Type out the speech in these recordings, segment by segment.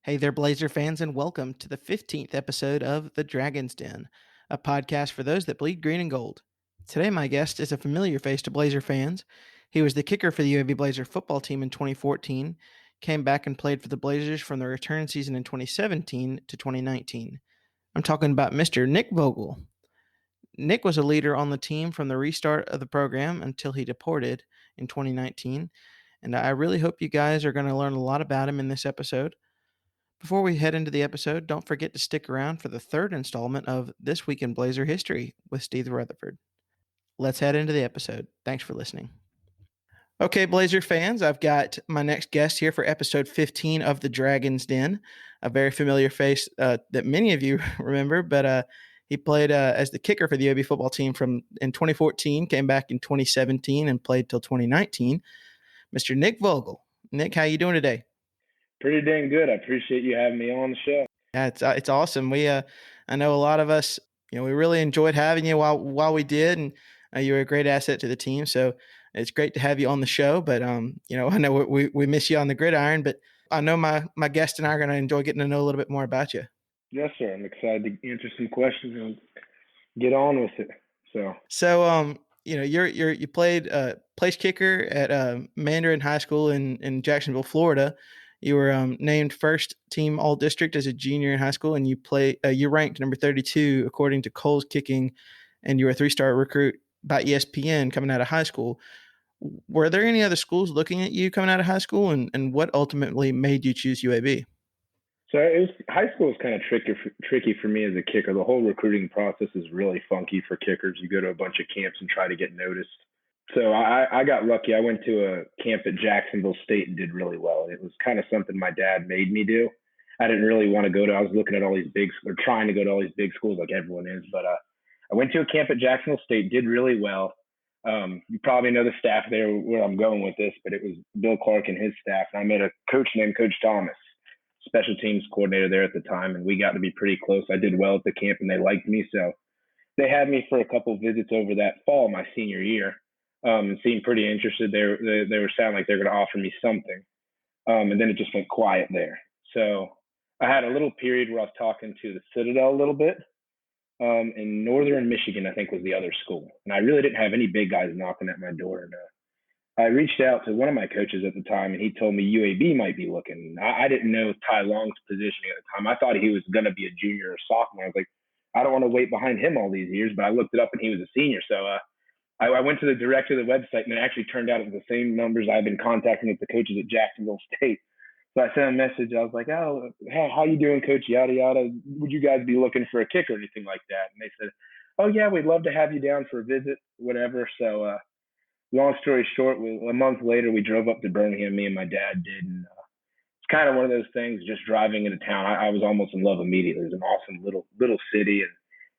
Hey there, Blazer fans, and welcome to the 15th episode of The Dragon's Den, a podcast for those that bleed green and gold. Today, my guest is a familiar face to Blazer fans. He was the kicker for the UAB Blazer football team in 2014, came back and played for the Blazers from the return season in 2017 to 2019. I'm talking about Mr. Nick Vogel. Nick was a leader on the team from the restart of the program until he departed in 2019, and I really hope you guys are going to learn a lot about him in this episode. Before we head into the episode, don't forget to stick around for the third installment of This Week in Blazer History with Steve Rutherford. Let's head into the episode. Thanks for listening. Okay, Blazer fans, I've got my next guest here for episode 15 of The Dragon's Den, a very familiar face that many of you remember, but he played as the kicker for the UAB football team in 2014, came back in 2017, and played till 2019. Mr. Nick Vogel. Nick, how you doing today? Pretty dang good. I appreciate you having me on the show. Yeah, it's awesome. I know a lot of us, we really enjoyed having you while we did, and you were a great asset to the team. So it's great to have you on the show. But I know we miss you on the gridiron, but I know my guest and I are going to enjoy getting to know a little bit more about you. Yes, sir. I'm excited to answer some questions and get on with it. So you played place kicker at Mandarin High School in Jacksonville, Florida. You were named first team all district as a junior in high school, and you ranked number 32 according to Cole's Kicking, and you were a 3-star recruit by ESPN coming out of high school. Were there any other schools looking at you coming out of high school, and what ultimately made you choose UAB? So high school was kind of tricky for me as a kicker. The whole recruiting process is really funky for kickers. You go to a bunch of camps and try to get noticed. So I got lucky. I went to a camp at Jacksonville State and did really well. It was kind of something my dad made me do. I didn't really want to go to. I was looking at all these trying to go to all these big schools like everyone is. But I went to a camp at Jacksonville State, did really well. You probably know the staff there where I'm going with this, but it was Bill Clark and his staff. And I met a coach named Coach Thomas, special teams coordinator there at the time, and we got to be pretty close. I did well at the camp, and they liked me. So they had me for a couple of visits over that fall, my senior year. And seemed pretty interested. They were sounding like they were going to offer me something. And then it just went quiet there. So I had a little period where I was talking to the Citadel a little bit. In Northern Michigan, I think was the other school. And I really didn't have any big guys knocking at my door. And I reached out to one of my coaches at the time, and he told me UAB might be looking. I didn't know Ty Long's positioning at the time. I thought he was going to be a junior or sophomore. I was like, I don't want to wait behind him all these years. But I looked it up, and he was a senior. So I went to the director of the website, and it actually turned out it was the same numbers I've been contacting with the coaches at Jacksonville State. So I sent a message. I was like, oh, hey, how you doing, Coach? Yada, yada. Would you guys be looking for a kicker or anything like that? And they said, oh, yeah, we'd love to have you down for a visit, whatever. So long story short, a month later, we drove up to Birmingham, me and my dad did. And it's kind of one of those things, just driving into town. I was almost in love immediately. It was an awesome little city, and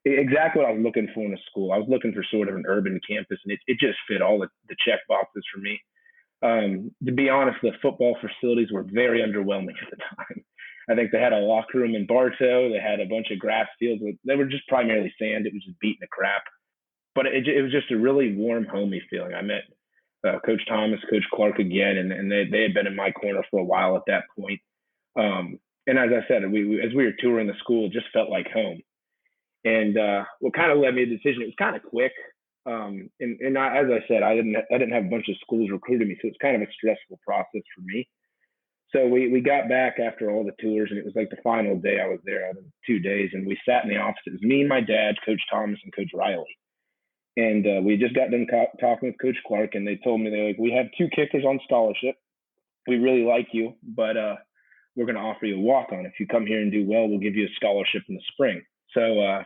exactly what I was looking for in a school. I was looking for sort of an urban campus, and it just fit all the check boxes for me. To be honest, the football facilities were very underwhelming at the time. I think they had a locker room in Bartow. They had a bunch of grass fields. They were just primarily sand. It was just beating the crap. But it was just a really warm, homey feeling. I met Coach Thomas, Coach Clark again, and they had been in my corner for a while at that point. And as I said, as we were touring the school, it just felt like home. And what kind of led me to the decision, it was kind of quick. As I said, I didn't have a bunch of schools recruiting me, so it's kind of a stressful process for me. So we got back after all the tours, and it was like the final day I was there out of 2 days, and we sat in the office. It was me and my dad, Coach Thomas, and Coach Riley. And we just got done talking with Coach Clark, and they told me, they're like, we have 2 kickers on scholarship. We really like you, but we're going to offer you a walk-on. If you come here and do well, we'll give you a scholarship in the spring. So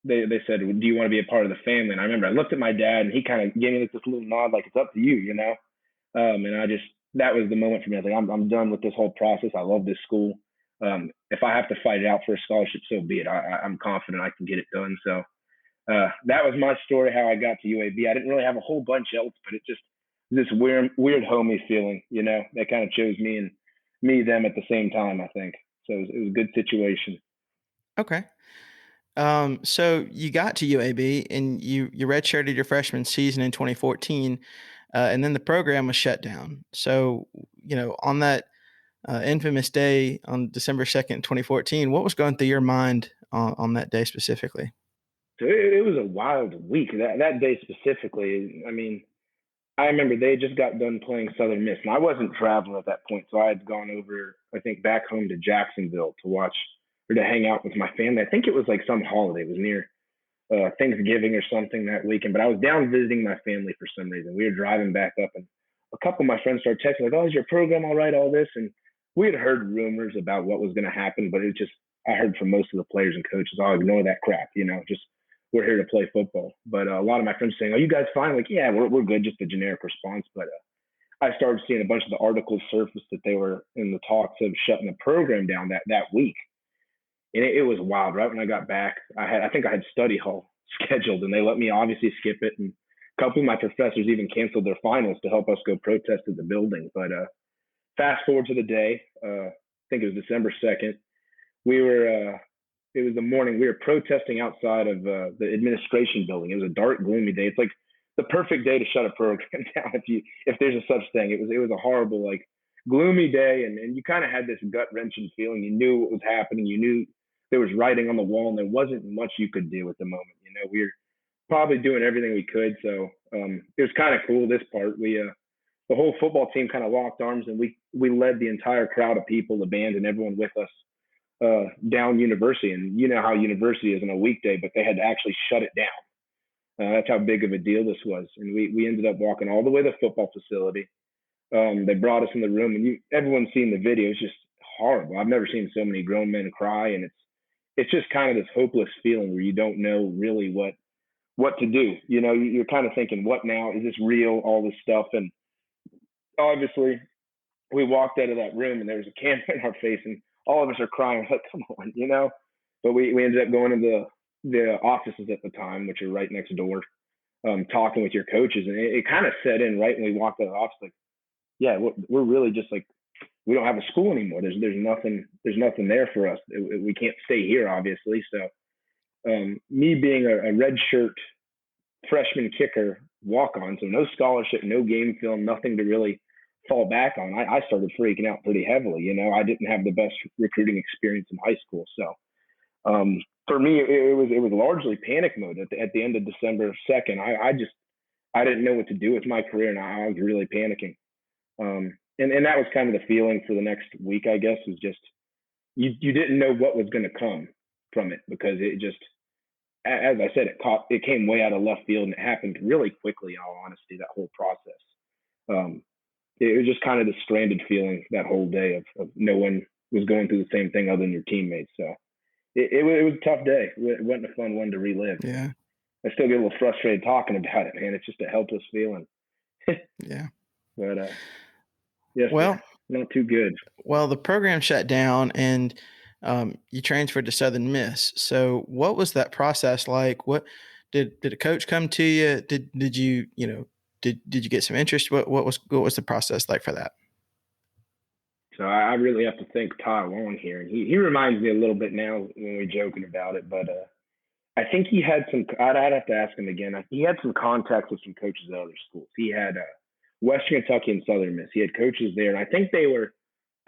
they said, do you want to be a part of the family? And I remember I looked at my dad, and he kind of gave me this little nod, like, it's up to you, you know? And that was the moment for me. I was like, I'm done with this whole process. I love this school. If I have to fight it out for a scholarship, so be it. I'm confident I can get it done. So that was my story, how I got to UAB. I didn't really have a whole bunch else, but it just this weird homey feeling, you know, that kind of chose me and them at the same time, I think. So it was a good situation. Okay. So you got to UAB and you redshirted your freshman season in 2014, and then the program was shut down. So, on that infamous day on December 2nd, 2014. What was going through your mind on that day specifically? So it was a wild week. That day specifically, I mean, I remember they just got done playing Southern Miss, and I wasn't traveling at that point, so I had gone over, I think, back home to Jacksonville to watch or to hang out with my family. I think it was like some holiday. It was near Thanksgiving or something that weekend. But I was down visiting my family for some reason. We were driving back up, and a couple of my friends started texting like, "Oh, is your program all right? All this?" And we had heard rumors about what was going to happen, but it just I heard from most of the players and coaches, "Oh, ignore that crap. Just we're here to play football." But a lot of my friends saying, "Oh, you guys fine?" Like, yeah, we're good. Just a generic response. But I started seeing a bunch of the articles surface that they were in the talks of shutting the program down that week. And it was wild. Right when I got back, I think I had study hall scheduled, and they let me obviously skip it. And a couple of my professors even canceled their finals to help us go protest at the building. But fast forward to the day, I think it was December 2nd. We were it was the morning. We were protesting outside of the administration building. It was a dark, gloomy day. It's like the perfect day to shut a program down if there's a such thing. It was a horrible, like, gloomy day, and you kind of had this gut wrenching feeling. You knew what was happening. You knew there was writing on the wall, and there wasn't much you could do at the moment. We were probably doing everything we could. So it was kind of cool. This part, the whole football team kind of locked arms, and we led the entire crowd of people, the band, and everyone with us down University. And you know how University is on a weekday, but they had to actually shut it down. That's how big of a deal this was. And we ended up walking all the way to the football facility. They brought us in the room, and everyone's seen the video. It's just horrible. I've never seen so many grown men cry, and it's just kind of this hopeless feeling where you don't know really what to do. You're kind of thinking, what now? Is this real? All this stuff. And obviously, we walked out of that room, and there was a camera in our face, and all of us are crying. Like, come on. But we ended up going to the offices at the time, which are right next door, talking with your coaches, and it kind of set in right when we walked out of the office. Like, yeah, we're really just like, we don't have a school anymore. There's nothing there for us. We can't stay here, obviously. So me being a red shirt freshman kicker walk on, so no scholarship, no game film, nothing to really fall back on. I started freaking out pretty heavily. I didn't have the best recruiting experience in high school, so for me it was largely panic mode at the end of December 2nd. I didn't know what to do with my career, and I was really panicking. And that was kind of the feeling for the next week, I guess, was just you didn't know what was going to come from it, because it just, as I said, it came way out of left field, and it happened really quickly. In all honesty, that whole process, it was just kind of the stranded feeling that whole day of no one was going through the same thing other than your teammates. So it was a tough day. It wasn't a fun one to relive. Yeah. I still get a little frustrated talking about it, man. It's just a helpless feeling. Yeah. But yes, Well, not too good. Well, the program shut down, and you transferred to Southern Miss. So, what was that process like? What did a coach come to you? Did you did you get some interest? What was the process like for that? So I really have to thank Ty Long here, and he reminds me a little bit now when we're joking about it. But I think he had some. I'd have to ask him again. He had some contacts with some coaches at other schools. He had Western Kentucky and Southern Miss. He had coaches there, and I think they were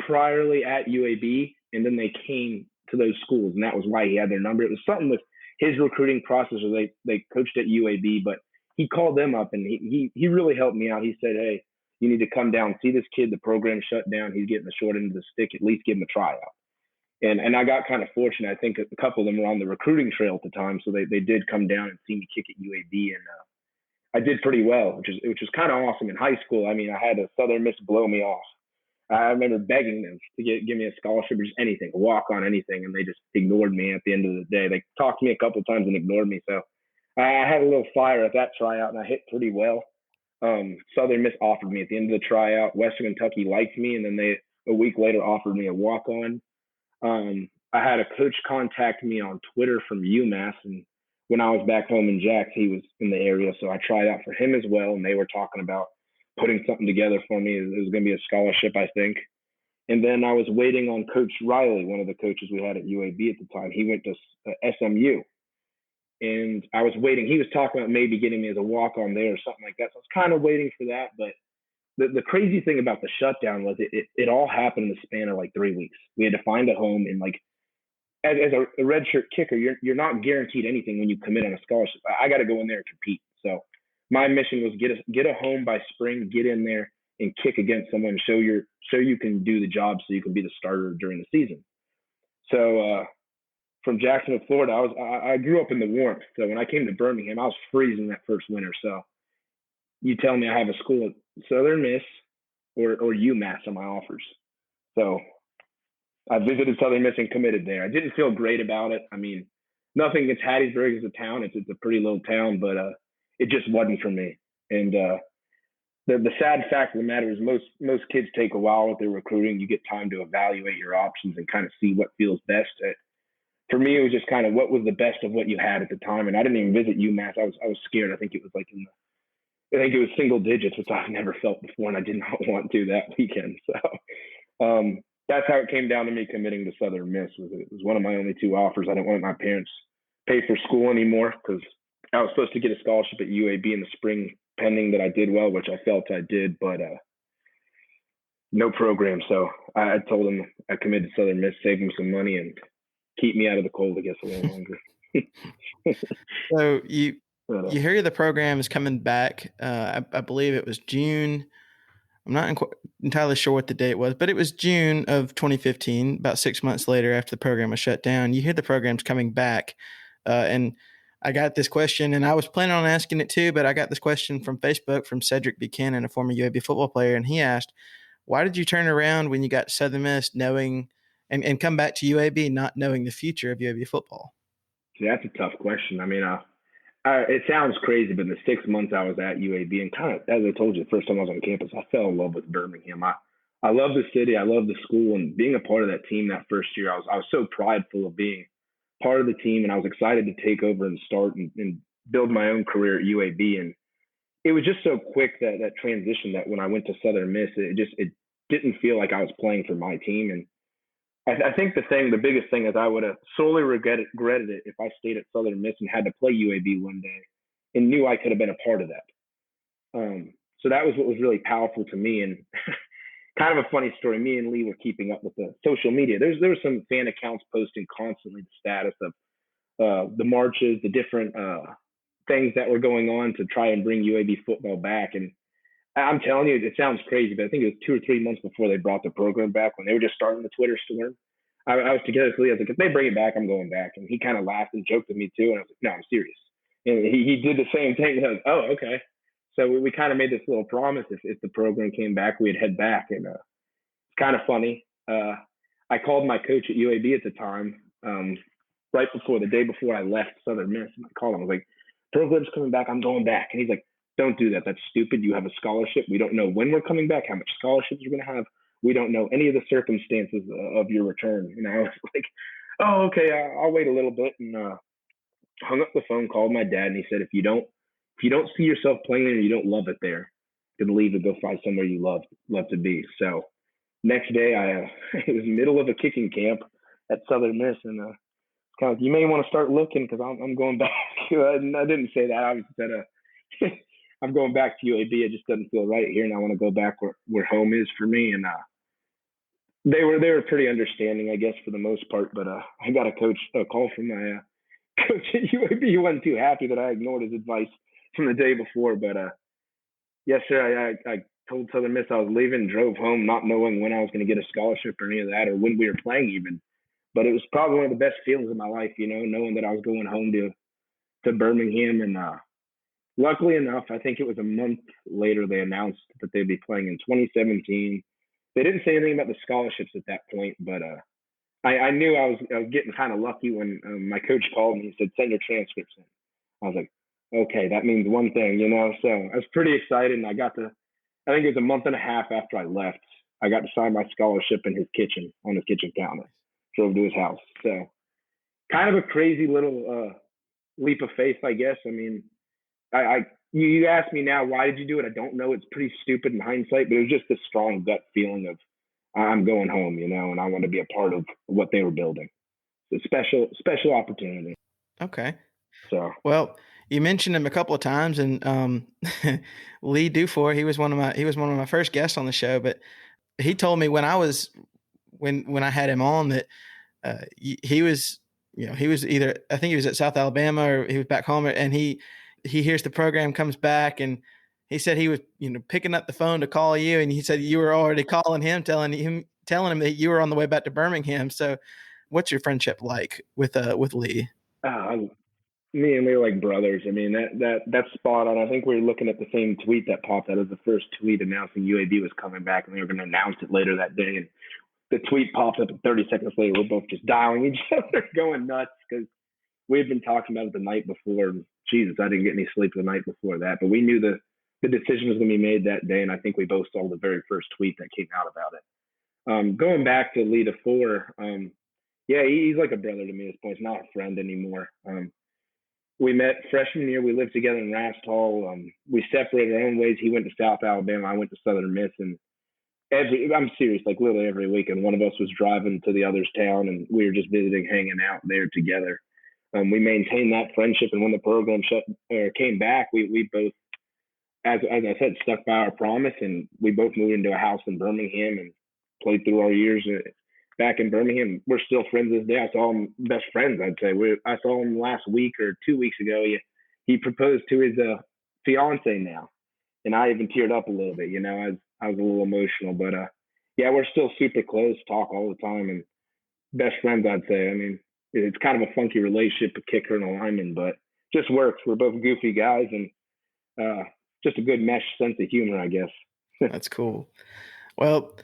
priorly at UAB, and then they came to those schools, and that was why he had their number. It was something with his recruiting process, or they coached at UAB, but he called them up, and he really helped me out. He said, "Hey, you need to come down, see this kid. The program shut down. He's getting the short end of the stick. At least give him a tryout." And I got kind of fortunate. I think a couple of them were on the recruiting trail at the time, so they did come down and see me kick at UAB, and I did pretty well, which was kind of awesome in high school. I mean, I had a Southern Miss blow me off. I remember begging them to give me a scholarship or just anything, a walk on anything, and they just ignored me at the end of the day. They talked to me a couple of times and ignored me. So I had a little fire at that tryout, and I hit pretty well. Southern Miss offered me at the end of the tryout. Western Kentucky liked me, and then they a week later offered me a walk on. I had a coach contact me on Twitter from UMass, and when I was back home in Jax, he was in the area, so I tried out for him as well, and they were talking about putting something together for me. It was going to be a scholarship, I think. And then I was waiting on Coach Riley, one of the coaches we had at UAB at the time. He went to SMU, and I was waiting. He was talking about maybe getting me as a walk-on there or something like that. So I was kind of waiting for that, but the crazy thing about the shutdown was it all happened in the span of like 3 weeks. We had to find a home, and like as a redshirt kicker, you're not guaranteed anything when you commit on a scholarship. I got to go in there and compete. So my mission was get a home by spring, get in there and kick against someone, show you can do the job, so you can be the starter during the season. So from Jacksonville, Florida, I grew up in the warmth. So when I came to Birmingham, I was freezing that first winter. So you tell me I have a school at Southern Miss or UMass on my offers. So I visited Southern Miss and committed there. I didn't feel great about it. I mean, nothing against Hattiesburg as a town. It's a pretty little town, but it just wasn't for me. And the sad fact of the matter is most kids take a while with their recruiting. You get time to evaluate your options and kind of see what feels best. For me, it was just kind of what was the best of what you had at the time. And I didn't even visit UMass. I was scared. I think it was like I think it was single digits, which I've never felt before, and I did not want to that weekend. So that's how it came down to me committing to Southern Miss. It was one of my only two offers. I didn't want my parents pay for school anymore because I was supposed to get a scholarship at UAB in the spring, pending that I did well, which I felt I did, but no program. So I told them I committed to Southern Miss, save them some money, and keep me out of the cold, I guess, a little longer. So you hear the program is coming back. I believe it was June. I'm not entirely sure what the date was, but it was June of 2015, about 6 months later after the program was shut down. You hear the program's coming back. And I got this question, and I was planning on asking it too, but I got this question from Facebook from Cedric Buchanan, a former UAB football player, and he asked, why did you turn around when you got to Southern Miss knowing and come back to UAB not knowing the future of UAB football? Yeah, that's a tough question. I mean, it sounds crazy, but in the 6 months I was at UAB, and kind of, as I told you, the first time I was on campus, I fell in love with Birmingham. I love the city, I love the school, and being a part of that team that first year, I was so prideful of being part of the team, and I was excited to take over and start and build my own career at UAB. And it was just so quick that transition that when I went to Southern Miss, it didn't feel like I was playing for my team. And I think the biggest thing is I would have solely regretted it if I stayed at Southern Miss and had to play UAB one day and knew I could have been a part of that. So that was what was really powerful to me. And kind of a funny story. Me and Lee were keeping up with the social media. There were some fan accounts posting constantly the status of the marches, the different things that were going on to try and bring UAB football back. And I'm telling you, it sounds crazy, but I think it was 2 or 3 months before they brought the program back, when they were just starting the Twitter storm. I was together with Lee. I was like, if they bring it back, I'm going back. And he kind of laughed and joked with me too. And I was like, no, I'm serious. And he did the same thing. And I was, oh, okay. So we kind of made this little promise. If the program came back, we'd head back. And it's kind of funny. I called my coach at UAB at the time, right before, the day before I left Southern Miss. And I called him. I was like, program's coming back. I'm going back. And he's like, don't do that. That's stupid. You have a scholarship. We don't know when we're coming back, how much scholarships we're going to have. We don't know any of the circumstances of your return. And I was like, oh, okay, I'll wait a little bit. And hung up the phone, called my dad, and he said, if you don't see yourself playing there, you don't love it there, then leave and go find somewhere you love to be. So next day, it was middle of a kicking camp at Southern Miss, and kind of, you may want to start looking because I'm going back. I didn't say that. I obviously said, I'm going back to UAB. It just doesn't feel right here, and I want to go back where home is for me. And they were pretty understanding, I guess, for the most part. But I got a call from my coach at UAB. He wasn't too happy that I ignored his advice from the day before. But yes, sir, I told Southern Miss I was leaving, drove home, not knowing when I was going to get a scholarship or any of that, or when we were playing even. But it was probably one of the best feelings of my life, knowing that I was going home to Birmingham. And luckily enough, I think it was a month later they announced that they'd be playing in 2017. They didn't say anything about the scholarships at that point, but I knew I was getting kind of lucky when my coach called me and said, send your transcripts in. I was like, okay, that means one thing, So I was pretty excited, and I think it was a month and a half after I left, I got to sign my scholarship in his kitchen, on his kitchen counter. Drove to his house. So kind of a crazy little leap of faith, I guess. I mean, you ask me now, why did you do it? I don't know. It's pretty stupid in hindsight, but it was just a strong gut feeling of I'm going home, and I want to be a part of what they were building. It's a special opportunity. Okay. So, well, You mentioned him a couple of times, and Lee Dufour. He was one of my first guests on the show, but he told me when I had him on that he was he was either, I think he was at South Alabama or he was back home, and he hears the program comes back, and he said he was picking up the phone to call you, and he said you were already calling him, telling him that you were on the way back to Birmingham. So what's your friendship like with Lee? Uh, Me and Lee are like brothers. I mean, that's spot on. I think we were looking at the same tweet that popped out as the first tweet announcing UAB was coming back, and they were going to announce it later that day. And the tweet popped up, and 30 seconds later, we're both just dialing each other, going nuts because we had been talking about it the night before. Jesus, I didn't get any sleep the night before that, but we knew the decision was going to be made that day, and I think we both saw the very first tweet that came out about it. Going back to Lee DeFore, yeah, he's like a brother to me at this point. He's not a friend anymore. We met freshman year. We lived together in Rast Hall. We separated our own ways. He went to South Alabama. I went to Southern Miss. And I'm serious, like literally every weekend, one of us was driving to the other's town, and we were just visiting, hanging out there together. We maintained that friendship, and when the program came back, we both, as I said, stuck by our promise, and we both moved into a house in Birmingham and played through our years back in Birmingham. We're still friends this day. I saw him, best friends, I'd say. I saw him last week or 2 weeks ago. He proposed to his fiance now, and I even teared up a little bit. I was a little emotional, but yeah, we're still super close, talk all the time, and best friends, I'd say. I mean, it's kind of a funky relationship, a kicker and a lineman, but just works. We're both goofy guys, and just a good mesh sense of humor, I guess. That's cool. Well,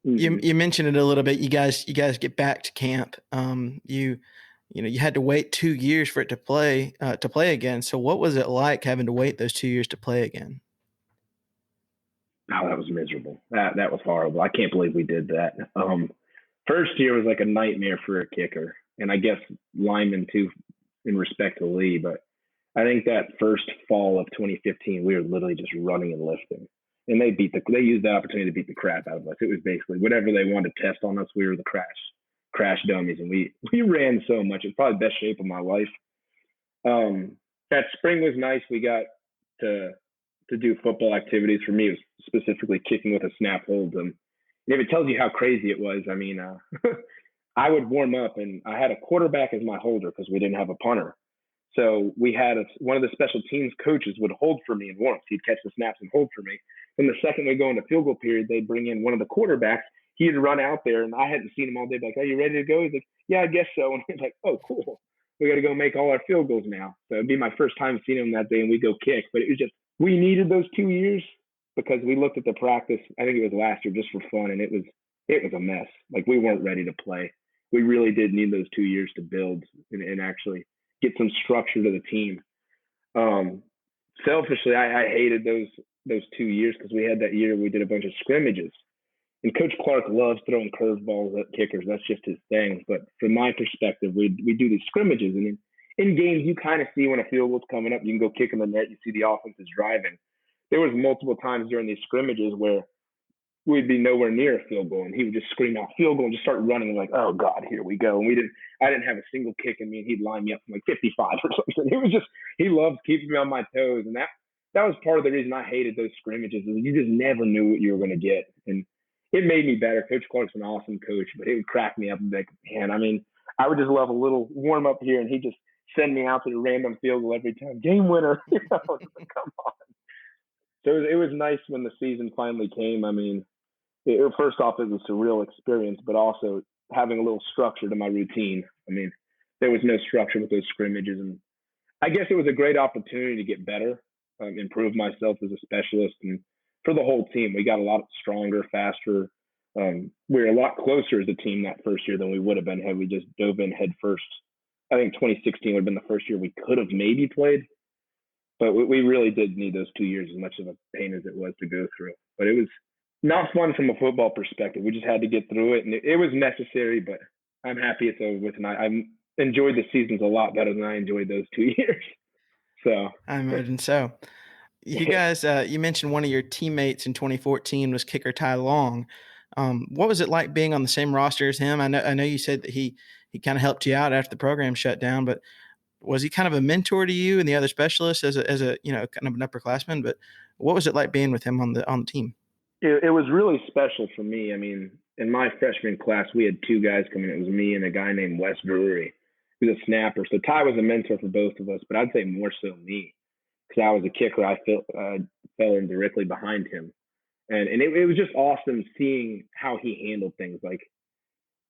Mhm. you mentioned it a little bit. You guys get back to camp. You had to wait 2 years for it to play again. So what was it like having to wait those 2 years to play again? Oh, that was miserable. That was horrible. I can't believe we did that. First year was like a nightmare for a kicker, and I guess lineman too, in respect to Lee. But I think that first fall of 2015, we were literally just running and lifting, and they used that opportunity to beat the crap out of us. It was basically whatever they wanted to test on us. We were the crash dummies, and we ran so much. It's probably the best shape of my life. That spring was nice. We got to do football activities. For me, it was specifically kicking with a snap hold. And if it tells you how crazy it was, I mean, I would warm up, and I had a quarterback as my holder because we didn't have a punter. So we had one of the special teams coaches would hold for me in warmth. He'd catch the snaps and hold for me. Then the second we go into field goal period, they'd bring in one of the quarterbacks. He'd run out there, and I hadn't seen him all day. Like, are you ready to go? He's like, yeah, I guess so. And he's like, oh, cool. We got to go make all our field goals now. So it'd be my first time seeing him that day, and we go kick. But it was just, we needed those 2 years because we looked at the practice. I think it was last year just for fun, and it was a mess. Like, we weren't ready to play. We really did need those 2 years to build and actually get some structure to the team. Selfishly, I hated those 2 years because we had that year we did a bunch of scrimmages, and Coach Clark loves throwing curveballs at kickers. That's just his thing. But from my perspective, we do these scrimmages, and in games you kind of see when a field goal's coming up, you can go kick in the net. You see the offense is driving. There was multiple times during these scrimmages where we'd be nowhere near a field goal, and he would just scream out field goal and just start running, like, oh God, here we go. And I didn't have a single kick in me, and he'd line me up from like 55 or something. It was just, he loved keeping me on my toes. And that was part of the reason I hated those scrimmages, is you just never knew what you were going to get. And it made me better. Coach Clark's an awesome coach, but it would crack me up and be like, man, I mean, I would just love a little warm up here, and he'd just send me out to the random field goal every time. Game winner. Come on. So it was nice when the season finally came. I mean, first off, it was a real experience, but also having a little structure to my routine. I mean, there was no structure with those scrimmages, and I guess it was a great opportunity to get better, improve myself as a specialist, and for the whole team, we got a lot stronger, faster. We were a lot closer as a team that first year than we would have been had we just dove in head first. I think 2016 would have been the first year we could have maybe played, but we really did need those 2 years, as much of a pain as it was to go through. But it was not fun from a football perspective. We just had to get through it, and it was necessary. But I'm happy it's over with, and I enjoyed the seasons a lot better than I enjoyed those 2 years. So I imagine so. You guys, you mentioned one of your teammates in 2014 was kicker Ty Long. What was it like being on the same roster as him? I know you said that he kind of helped you out after the program shut down, but Was he kind of a mentor to you and the other specialists as a kind of an upperclassman? But what was it like being with him on the team? It was really special for me. I mean, in my freshman class, we had two guys coming. It was me and a guy named Wes Brewery, who's a snapper. So Ty was a mentor for both of us, but I'd say more so me because I was a kicker. I fell in directly behind him, and it was just awesome seeing how he handled things. Like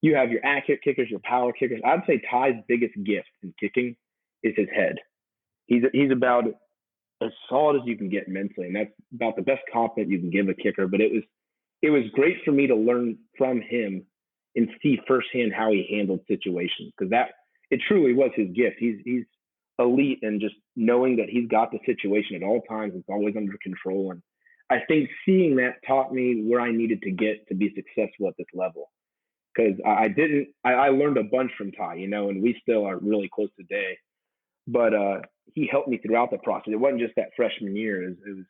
you have your accurate kickers, your power kickers. I'd say Ty's biggest gift in kicking is his head. He's about as solid as you can get mentally, and that's about the best compliment you can give a kicker. But it was great for me to learn from him and see firsthand how he handled situations because that it truly was his gift. He's elite and just knowing that he's got the situation at all times, it's always under control. And I think seeing that taught me where I needed to get to be successful at this level. Because I learned a bunch from Ty, and we still are really close today. But he helped me throughout the process. It wasn't just that freshman year. It was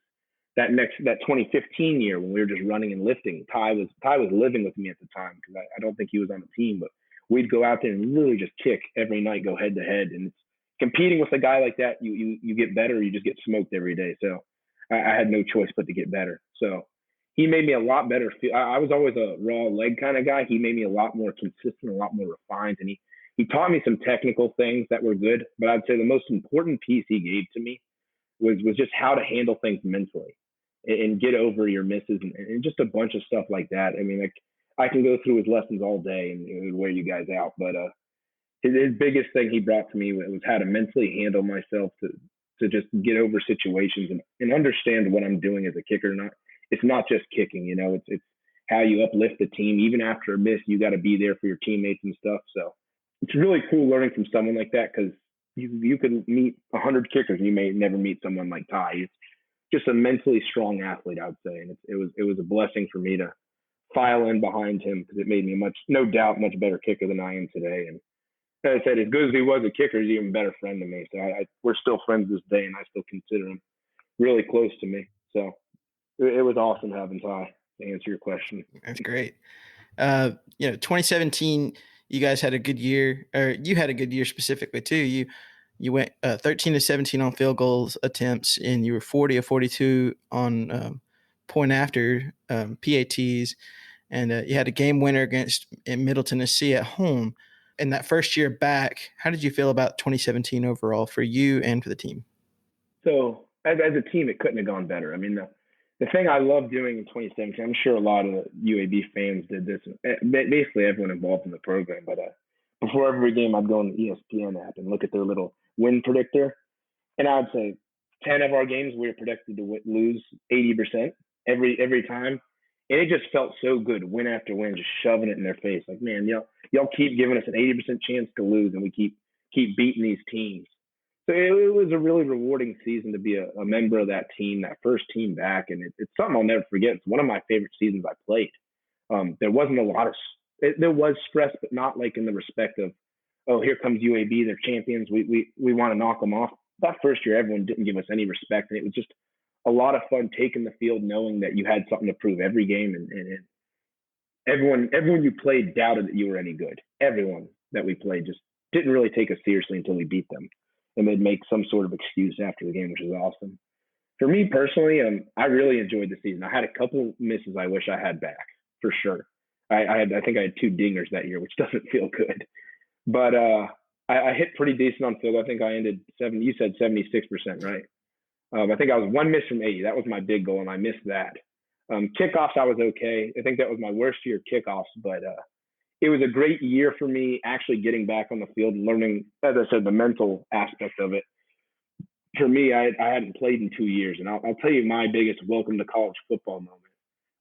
that 2015 year when we were just running and lifting. Ty was living with me at the time because I don't think he was on the team, but we'd go out there and really just kick every night, go head to head. And competing with a guy like that, you get better, you just get smoked every day. So I had no choice but to get better. So he made me a lot better. I was always a raw leg kind of guy. He made me a lot more consistent, a lot more refined, and he taught me some technical things that were good. But I'd say the most important piece he gave to me was just how to handle things mentally and get over your misses and just a bunch of stuff like that. I mean, like I can go through his lessons all day and it would wear you guys out, but his biggest thing he brought to me was how to mentally handle myself to just get over situations and understand what I'm doing as a kicker. It's not just kicking, it's how you uplift the team. Even after a miss, you got to be there for your teammates and stuff. So it's really cool learning from someone like that because you can meet 100 kickers and you may never meet someone like Ty. He's just a mentally strong athlete, I would say, and it was a blessing for me to file in behind him because it made me no doubt much better kicker than I am today. And as I said, as good as he was a kicker, he's an even better friend to me. So we're still friends this day, and I still consider him really close to me. So it was awesome having Ty to answer your question. That's great. 2017, you guys had a good year, or you had a good year specifically too. You went 13 to 17 on field goals attempts, and you were 40 of 42 on point after PATs, and you had a game winner against Middle Tennessee at home. In that first year back, how did you feel about 2017 overall for you and for the team? So as a team, it couldn't have gone better. I mean, the thing I loved doing in 2017, I'm sure a lot of UAB fans did this, basically everyone involved in the program, but before every game, I'd go on the ESPN app and look at their little win predictor. And I'd say 10 of our games, we were predicted to lose 80% every time. And it just felt so good, win after win, just shoving it in their face. Like, man, y'all keep giving us an 80% chance to lose, and we keep beating these teams. So it was a really rewarding season to be a member of that team, that first team back. And it's something I'll never forget. It's one of my favorite seasons I played. There wasn't a lot of there was stress, but not like in the respect of, oh, here comes UAB, they're champions. We want to knock them off. That first year, everyone didn't give us any respect. And it was just a lot of fun taking the field, knowing that you had something to prove every game. And everyone you played doubted that you were any good. Everyone that we played just didn't really take us seriously until we beat them. And they'd make some sort of excuse after the game, which is awesome. For me personally, I really enjoyed the season. I had a couple misses I wish I had back, for sure. I think I had 2 dingers that year, which doesn't feel good. But I hit pretty decent on field. I think I ended you said 76%, right? I think I was 1 miss from 80. That was my big goal, and I missed that. Kickoffs, I was okay. I think that was my worst year kickoffs, but it was a great year for me actually getting back on the field and learning, as I said, the mental aspect of it. For me, I hadn't played in 2 years, and I'll tell you my biggest welcome to college football moment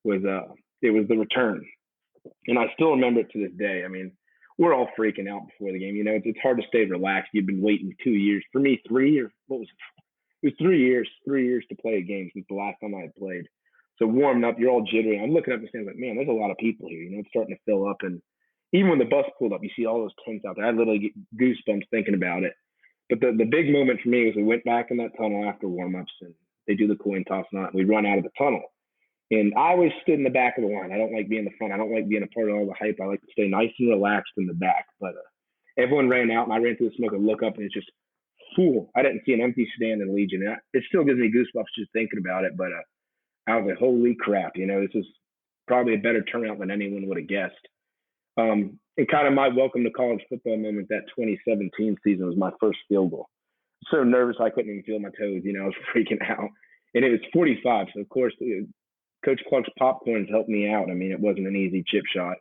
was it was the return, and I still remember it to this day. I mean, we're all freaking out before the game. It's hard to stay relaxed. You've been waiting 2 years. For me, 3 or what was it? It was 3 years. 3 years to play a game since the last time I had played. So warming up, you're all jittery. I'm looking up the stands like, man, there's a lot of people here. It's starting to fill up, and even when the bus pulled up, you see all those tents out there. I literally get goosebumps thinking about it. But the big moment for me was we went back in that tunnel after warm-ups, and they do the coin toss and we run out of the tunnel. And I always stood in the back of the line. I don't like being in the front. I don't like being a part of all the hype. I like to stay nice and relaxed in the back. But everyone ran out, and I ran through the smoke and look up, and it's just full. I didn't see an empty stand in Legion. It still gives me goosebumps just thinking about it. But I was like, holy crap, this is probably a better turnout than anyone would have guessed. And kind of my welcome to college football moment, that 2017 season was my first field goal. So nervous I couldn't even feel my toes. I was freaking out. And it was 45. So, of course, Coach Clark's popcorns helped me out. I mean, it wasn't an easy chip shot.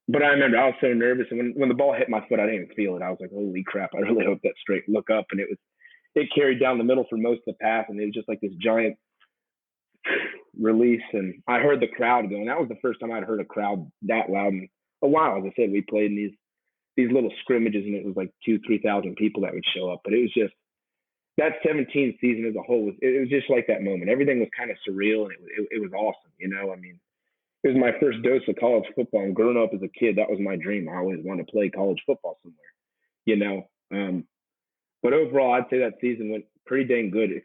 But I remember I was so nervous. And when the ball hit my foot, I didn't even feel it. I was like, holy crap, I really hope that's straight. Look up. And it carried down the middle for most of the pass. And it was just like this giant release. And I heard the crowd going. That was the first time I'd heard a crowd that loud in a while. As I said, we played in these little scrimmages, and it was like 2,000-3,000 people that would show up. But it was just that 17 season as a whole. It was just like that moment. Everything was kind of surreal, and it was awesome. I mean, it was my first dose of college football. And growing up as a kid, that was my dream. I always wanted to play college football somewhere. But overall, I'd say that season went pretty dang good,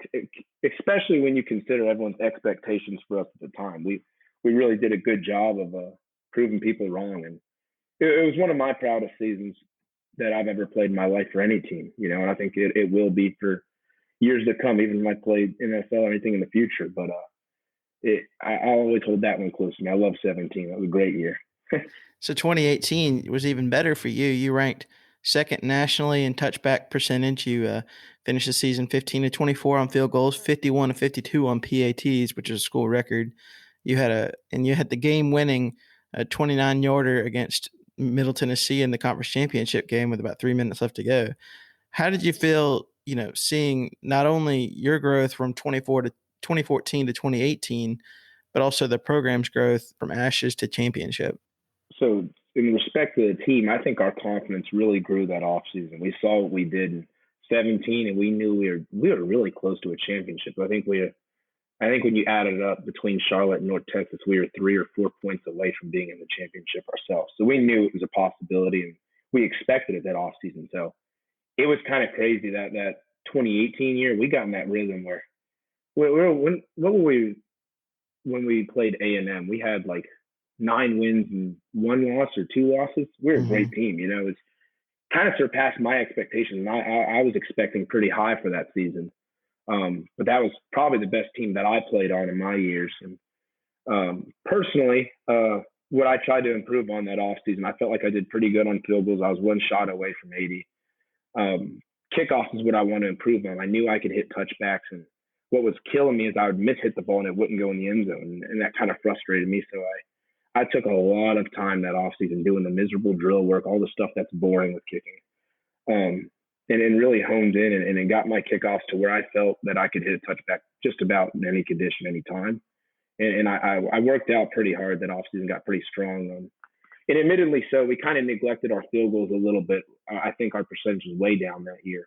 especially when you consider everyone's expectations for us at the time. We really did a good job of proving people wrong, and it was one of my proudest seasons that I've ever played in my life for any team. And I think it will be for years to come, even if I played NFL or anything in the future. But I always hold that one close to me. I love 17. That was a great year. So 2018 was even better for you. You ranked second nationally in touchback percentage. You finished the season 15-24 on field goals, 51-52 on PATs, which is a school record. You had the game-winning 29-yarder against Middle Tennessee in the conference championship game with about 3 minutes left to go. How did you feel, seeing not only your growth from 2014 to 2018, but also the program's growth from ashes to championship? So in respect to the team, I think our confidence really grew that offseason. We saw what we did in 17, and we knew we were really close to a championship. I think when you added it up between Charlotte and North Texas, we were 3 or 4 points away from being in the championship ourselves. So we knew it was a possibility, and we expected it that offseason. So it was kind of crazy that 2018 year, we got in that rhythm where when we played A&M, we had like 9 wins and 1 loss or 2 losses. We're a great team. It's kind of surpassed my expectations. I was expecting pretty high for that season. But that was probably the best team that I played on in my years. And personally, what I tried to improve on that offseason, I felt like I did pretty good on field goals. I was 1 shot away from 80. Kickoffs is what I want to improve on. I knew I could hit touchbacks, and what was killing me is I would miss-hit the ball and it wouldn't go in the end zone. And that kind of frustrated me. So I took a lot of time that offseason doing the miserable drill work, all the stuff that's boring with kicking. And really honed in and it got my kickoffs to where I felt that I could hit a touchback just about in any condition, any time. And I worked out pretty hard that offseason, got pretty strong. And admittedly so, we kind of neglected our field goals a little bit. I think our percentage was way down that year.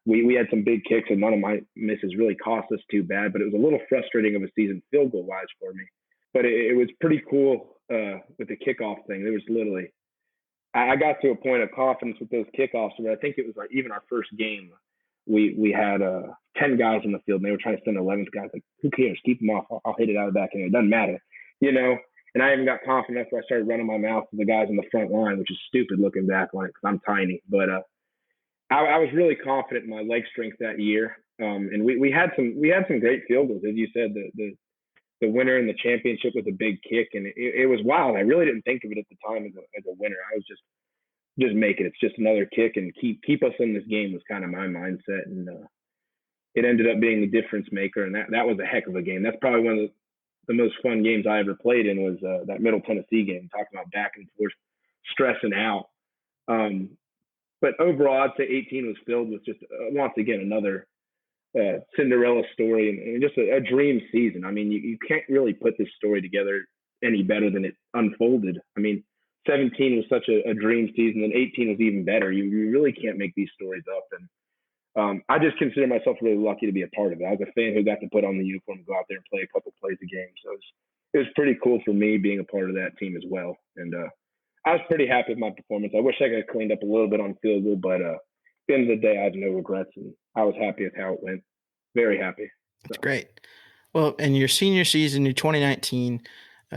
We had some big kicks, and none of my misses really cost us too bad, but it was a little frustrating of a season field goal-wise for me. But it was pretty cool with the kickoff thing. There was literally – I got to a point of confidence with those kickoffs where I think it was like even our first game, we had 10 guys in the field, and they were trying to send 11th guys. Like, who cares? Keep them off. I'll hit it out of the back end. It doesn't matter, And I even got confident after I started running my mouth to the guys in the front line, which is stupid looking back on it because I'm tiny. But I was really confident in my leg strength that year, and we had some great field goals, as you said. The winner in the championship was a big kick, and it was wild. I really didn't think of it at the time as a winner. I was just make it. It's just another kick, and keep us in this game was kind of my mindset, and it ended up being the difference maker. And that was a heck of a game. That's probably one of the most fun games I ever played in was that Middle Tennessee game. Talking about back and forth, stressing out. But overall, I'd say 18 was filled with just once again another Cinderella story and just a dream season. I mean, you can't really put this story together any better than it unfolded. I mean, 17 was such a dream season, and 18 was even better. You really can't make these stories up. And I just consider myself really lucky to be a part of it. I was a fan who got to put on the uniform, go out there and play a couple plays a game. So it was pretty cool for me being a part of that team as well. And I was pretty happy with my performance. I wish I could have cleaned up a little bit on field goal, but at the end of the day, I have no regrets, and I was happy with how it went. Very happy. That's great. Well, in your senior season, in 2019,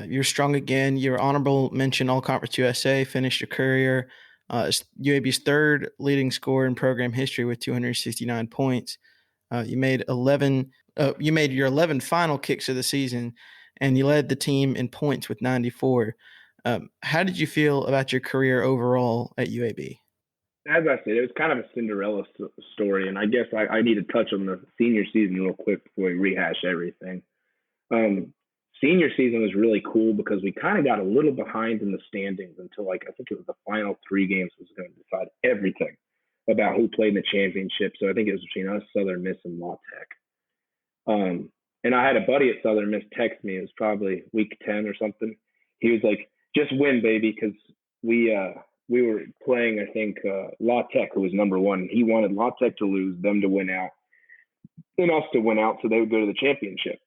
you're strong again. You're honorable mention All Conference USA, finished your career UAB's third leading scorer in program history with 269 points. You made your 11 final kicks of the season, and you led the team in points with 94. How did you feel about your career overall at UAB? As I said, it was kind of a Cinderella story, and I guess I need to touch on the senior season real quick before we rehash everything. Um, Senior season was really cool because we kind of got a little behind in the standings until like I think it was the final three games was going to decide everything about who played in the championship. So I think it was between us, Southern Miss, and La Tech. And I had a buddy at Southern Miss text me. It was probably week 10 or something. He was like, "Just win, baby," because we were playing, I think, La Tech, who was number one. He wanted La Tech to lose, them to win out, and us to win out, so they would go to the championship.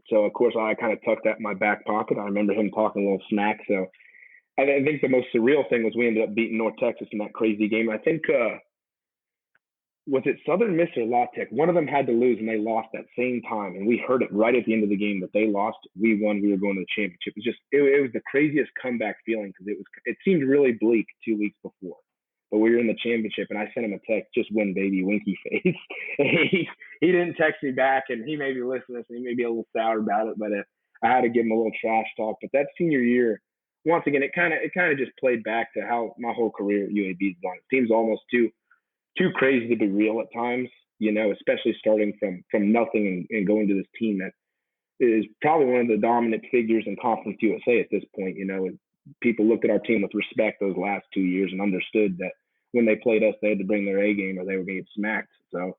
So of course I kind of tucked that in my back pocket. I remember him talking a little smack. So I think the most surreal thing was we ended up beating North Texas in that crazy game. I think was it Southern Miss or La Tech? One of them had to lose, and they lost that same time. And we heard it right at the end of the game that they lost. We won. We were going to the championship. It was the craziest comeback feeling because it seemed really bleak 2 weeks before, but we were in the championship. And I sent him a text, "Just win, baby," winky face. He didn't text me back, and he may be listening to this, and he may be a little sour about it. But I had to give him a little trash talk. But that senior year, once again, it kind of just played back to how my whole career at UAB's gone. It seems almost too crazy to be real at times, especially starting from nothing and going to this team that is probably one of the dominant figures in Conference USA at this point. People looked at our team with respect those last 2 years and understood that when they played us, they had to bring their A game or they were going to get smacked. So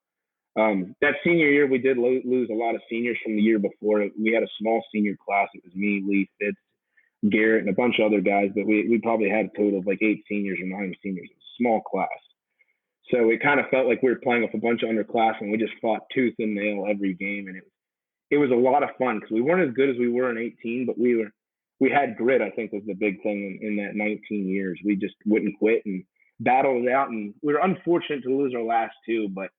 that senior year, we did lose a lot of seniors from the year before. We had a small senior class. It was me, Lee, Fitz, Garrett, and a bunch of other guys, but we probably had a total of like 8 seniors or 9 seniors. It was a small class. So it kind of felt like we were playing with a bunch of underclassmen. We just fought tooth and nail every game, and it was a lot of fun because we weren't as good as we were in 18, but we had grit. I think was the big thing in that 19 years. We just wouldn't quit and battled it out, and we were unfortunate to lose our last 2. But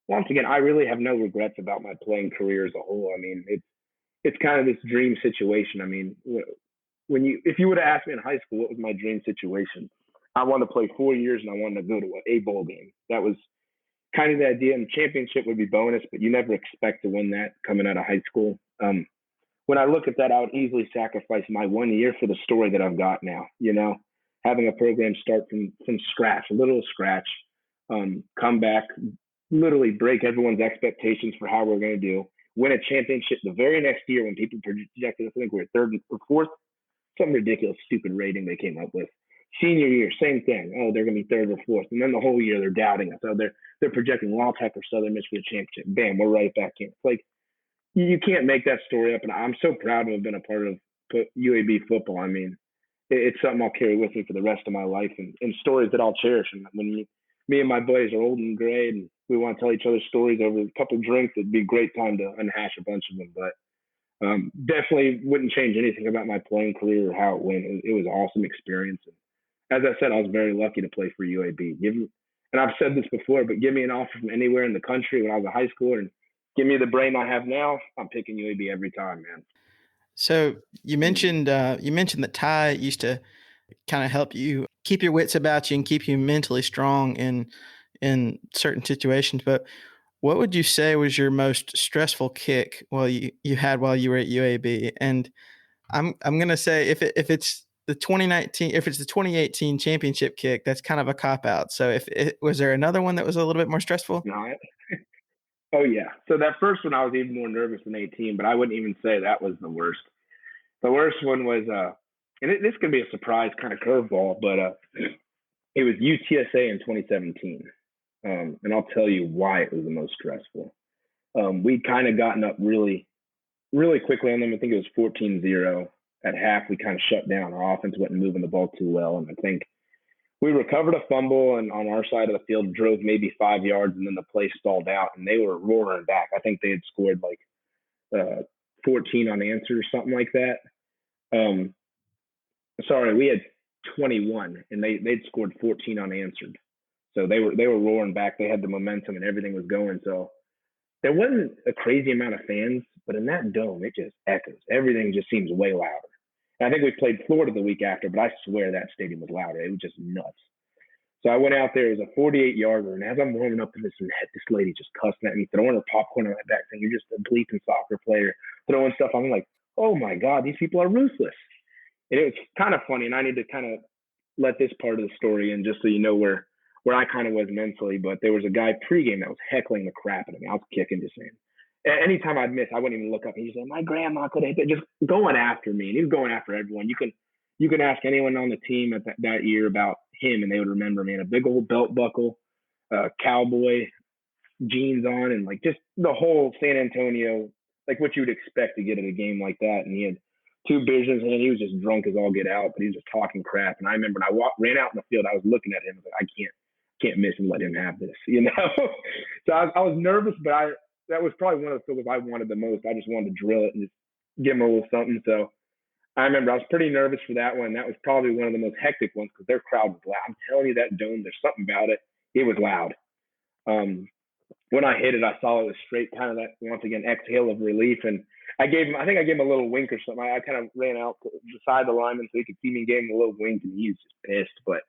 once again, I really have no regrets about my playing career as a whole. I mean, it's kind of this dream situation. I mean, if you would have asked me in high school what was my dream situation, I wanted to play 4 years and I wanted to go to a bowl game. That was kind of the idea. And championship would be bonus, but you never expect to win that coming out of high school. When I look at that, I would easily sacrifice my 1 year for the story that I've got now. Having a program start from scratch, a little scratch, come back, literally break everyone's expectations for how we're going to do, win a championship the very next year when people projected us, I think we were third or fourth, some ridiculous, stupid rating they came up with. Senior year, same thing. Oh, they're going to be third or fourth. And then the whole year they're doubting us. So they're projecting La Tech or Southern Miss for the championship. Bam, we're right back in. It's like you can't make that story up. And I'm so proud to have been a part of UAB football. I mean, it's something I'll carry with me for the rest of my life and stories that I'll cherish. And when me and my buddies are old and gray and we want to tell each other stories over a couple of drinks, it'd be a great time to unhash a bunch of them. But definitely wouldn't change anything about my playing career or how it went. It was an awesome experience. And as I said, I was very lucky to play for UAB. And I've said this before, but give me an offer from anywhere in the country when I was a high schooler and give me the brain I have now, I'm picking UAB every time, man. So you mentioned that Ty used to kind of help you keep your wits about you and keep you mentally strong in certain situations. But what would you say was your most stressful kick you had while you were at UAB? And I'm gonna say if it's the 2018 championship kick, that's kind of a cop out. So was there another one that was a little bit more stressful? No, oh yeah. So that first one I was even more nervous than 18, but I wouldn't even say that was the worst. The worst one was and this could be a surprise kind of curveball, but it was UTSA in 2017. And I'll tell you why it was the most stressful. We'd kind of gotten up really, really quickly on them. I think it was 14-0. At half, we kind of shut down. Our offense wasn't moving the ball too well. And I think we recovered a fumble and on our side of the field drove maybe 5 yards and then the play stalled out and they were roaring back. I think they had scored like 14 unanswered or something like that. Sorry, we had 21 and they'd scored 14 unanswered. So they were roaring back. They had the momentum and everything was going. So there wasn't a crazy amount of fans, but in that dome, it just echoes. Everything just seems way louder. And I think we played Florida the week after, but I swear that stadium was louder. It was just nuts. So I went out there. It was a 48 yarder, and as I'm warming up in this net, this lady just cussing at me, throwing her popcorn on my back, saying, "You're just a bleeping soccer player," throwing stuff. I'm like, "Oh my god, these people are ruthless." And it was kind of funny, and I need to kind of let this part of the story in just so you know where I kind of was mentally. But there was a guy pregame that was heckling the crap out of me. I was kicking, just saying. Anytime I'd miss, I wouldn't even look up. And he'd say, "My grandma could have hit it," just going after me, and he was going after everyone. You can ask anyone on the team at that year about him, and they would remember me. And a big old belt buckle, cowboy jeans on, and like just the whole San Antonio, like what you would expect to get at a game like that. And he had two beers in his hand. He was just drunk as all get out, but he was just talking crap. And I remember when ran out in the field, I was looking at him. I was like, I can't miss and let him have this, you know. So I was nervous, but that was probably one of the fields I wanted the most. I just wanted to drill it and just give him a little something. So I remember I was pretty nervous for that one. That was probably one of the most hectic ones because their crowd was loud. I'm telling you, that dome, there's something about it. It was loud. When I hit it, I saw it was straight, kind of that once again exhale of relief, and I think I gave him a little wink or something. I kind of ran out beside the lineman so he could see me and gave him a little wink, and he was just pissed. But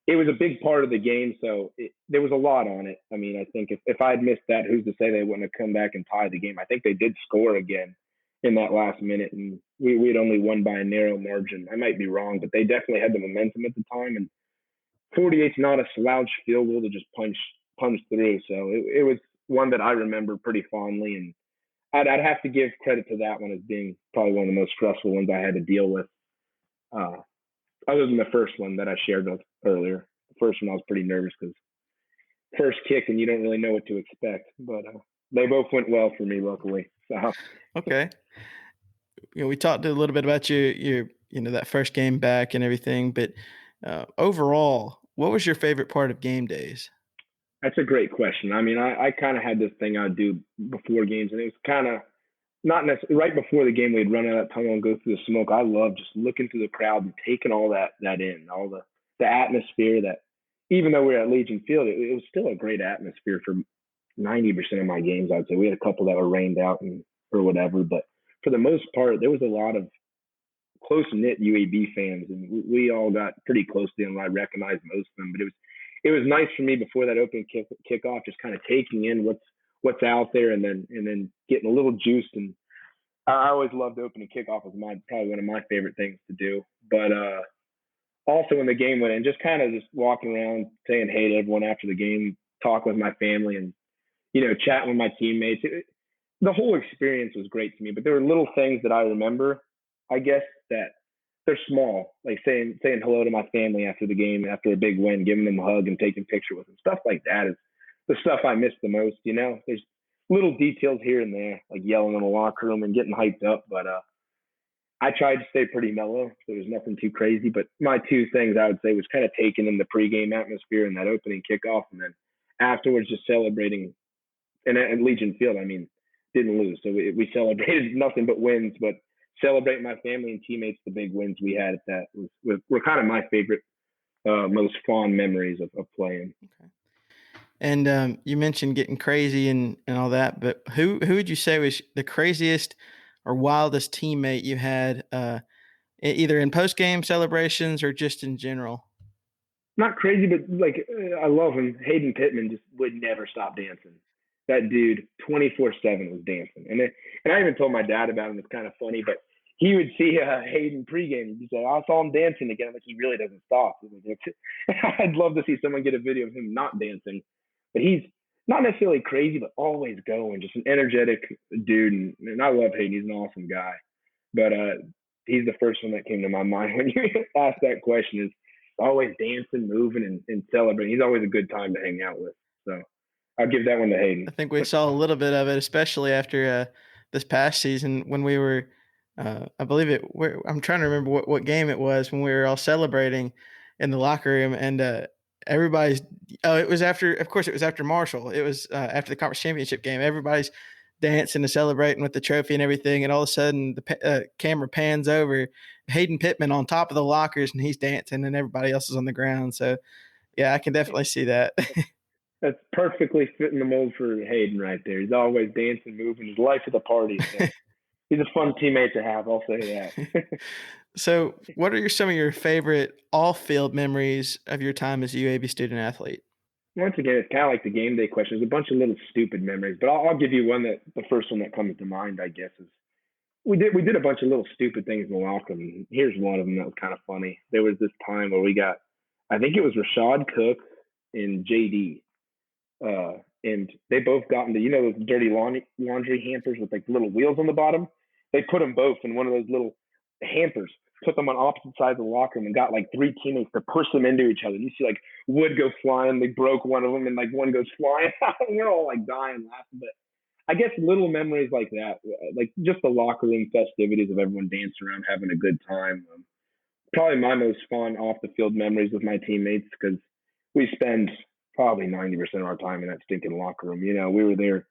it was a big part of the game, so there was a lot on it. I mean, I think if I had missed that, who's to say they wouldn't have come back and tied the game? I think they did score again in that last minute, and we had only won by a narrow margin. I might be wrong, but they definitely had the momentum at the time, and 48's not a slouch field goal to just punch through. So it was one that I remember pretty fondly, and I'd have to give credit to that one as being probably one of the most stressful ones I had to deal with. Uh, Other than the first one that I shared with earlier. The first one I was pretty nervous because first kick and you don't really know what to expect. But they both went well for me, luckily. So Okay. We talked a little bit about your that first game back and everything, but overall, what was your favorite part of game days? that's a great question. I mean, I kind of had this thing I'd do before games, and it was kind of not necessarily right before the game. We'd run out of tunnel and go through the smoke. I love just looking through the crowd and taking all that in, all the atmosphere. That even though we were at Legion Field, it was still a great atmosphere for 90% of my games. I'd say we had a couple that were rained out and or whatever, but for the most part, there was a lot of close knit UAB fans, and we all got pretty close to them. I recognized most of them, but it was nice for me before that opening kickoff, just kind of taking in what's out there, and then getting a little juiced. And I always loved opening kickoff. Was probably one of my favorite things to do. But also when the game went in, just kind of just walking around saying hey to everyone after the game, talking with my family, and chatting with my teammates. The whole experience was great to me. But there were little things that I remember, I guess, that they're small, like saying hello to my family after the game, after a big win, giving them a hug and taking pictures with them. Stuff like that is the stuff I miss the most. There's little details here and there, like yelling in the locker room and getting hyped up. But I tried to stay pretty mellow. So there was nothing too crazy. But my two things I would say was kind of taking in the pregame atmosphere and that opening kickoff, and then afterwards just celebrating. And at Legion Field, I mean, didn't lose. So we celebrated nothing but wins, but celebrating my family and teammates, the big wins we had at that were kind of my favorite, most fond memories of playing. Okay. And you mentioned getting crazy and all that, but who would you say was the craziest or wildest teammate you had, either in post game celebrations or just in general? Not crazy, but like I love him. Hayden Pittman just would never stop dancing. That dude, 24/7 was dancing, and I even told my dad about him. It's kind of funny, but he would see Hayden pregame. He'd say, "I saw him dancing again." I'm like, he really doesn't stop. I'd love to see someone get a video of him not dancing, but he's not necessarily crazy, but always going. Just an energetic dude, and I love Hayden. He's an awesome guy. But he's the first one that came to my mind when you asked that question. Is always dancing, moving, and celebrating. He's always a good time to hang out with. So I'll give that one to I Hayden. think we saw a little bit of it, especially after this past season when we were, I believe I'm trying to remember what game it was when we were all celebrating in the locker room, and everybody's. Oh, it was after. Of course, it was after Marshall. It was after the conference championship game. Everybody's dancing and celebrating with the trophy and everything, and all of a sudden the camera pans over Hayden Pittman on top of the lockers, and he's dancing, and everybody else is on the ground. So, yeah, I can definitely see that. That's perfectly fitting the mold for Hayden right there. He's always dancing, moving. He's life of the party. So he's a fun teammate to have. I'll say that. So, what are some of your favorite off-field memories of your time as a UAB student athlete? Once again, it's kind of like the game day question. There's a bunch of little stupid memories, but I'll give you one that the first one that comes to mind, I guess, is we did a bunch of little stupid things in the locker room. Here's one of them that was kind of funny. There was this time where we got, I think it was Rashad Cook and JD, and they both got into those dirty laundry hampers with like little wheels on the bottom. They put them both in one of those little hampers, put them on opposite sides of the locker room, and got like three teammates to push them into each other. And you see like wood go flying. They broke one of them, and like one goes flying out. And we're all like dying laughing. But I guess little memories like that, like just the locker room festivities of everyone dancing around, having a good time. Probably my most fun off the field memories with my teammates because we spend probably 90% of our time in that stinking locker room. We were there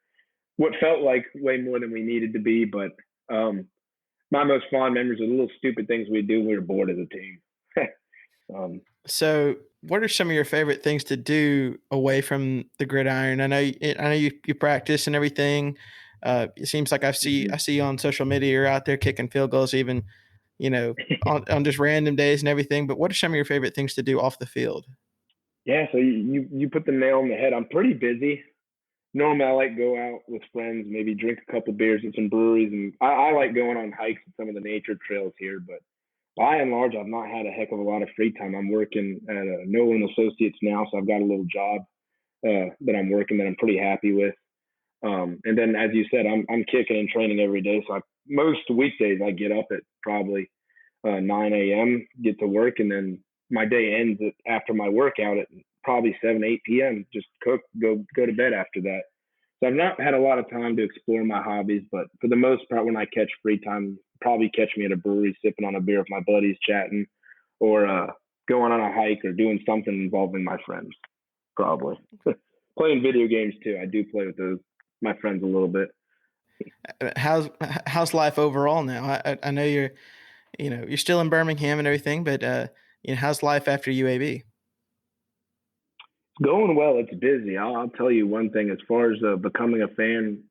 what felt like way more than we needed to be, but my most fond memories are the little stupid things we do when we were bored as a team. So, what are some of your favorite things to do away from the gridiron? I know you practice and everything. It seems like Mhm. I see you on social media. You're out there kicking field goals, even on just random days and everything. But what are some of your favorite things to do off the field? Yeah, so you put the nail on the head. I'm pretty busy. Normally, I like go out with friends, maybe drink a couple beers at some breweries, and I like going on hikes at some of the nature trails here. But by and large, I've not had a heck of a lot of free time. I'm working at Nolan Associates now, so I've got a little job that I'm working that I'm pretty happy with. And then, as you said, I'm kicking and training every day. So most weekdays I get up at probably 9 a.m., get to work, and then my day ends after my workout at probably 7 8 p.m. Just cook, go to bed after that. So I've not had a lot of time to explore my hobbies, but for the most part, when I catch free time, probably catch me at a brewery sipping on a beer with my buddies, chatting, or going on a hike or doing something involving my friends. Probably playing video games too. I do play with those my friends a little bit. How's life overall now? I know you're still in Birmingham and everything, but how's life after UAB? It's going well. It's busy. I'll tell you one thing. As far as becoming a fan,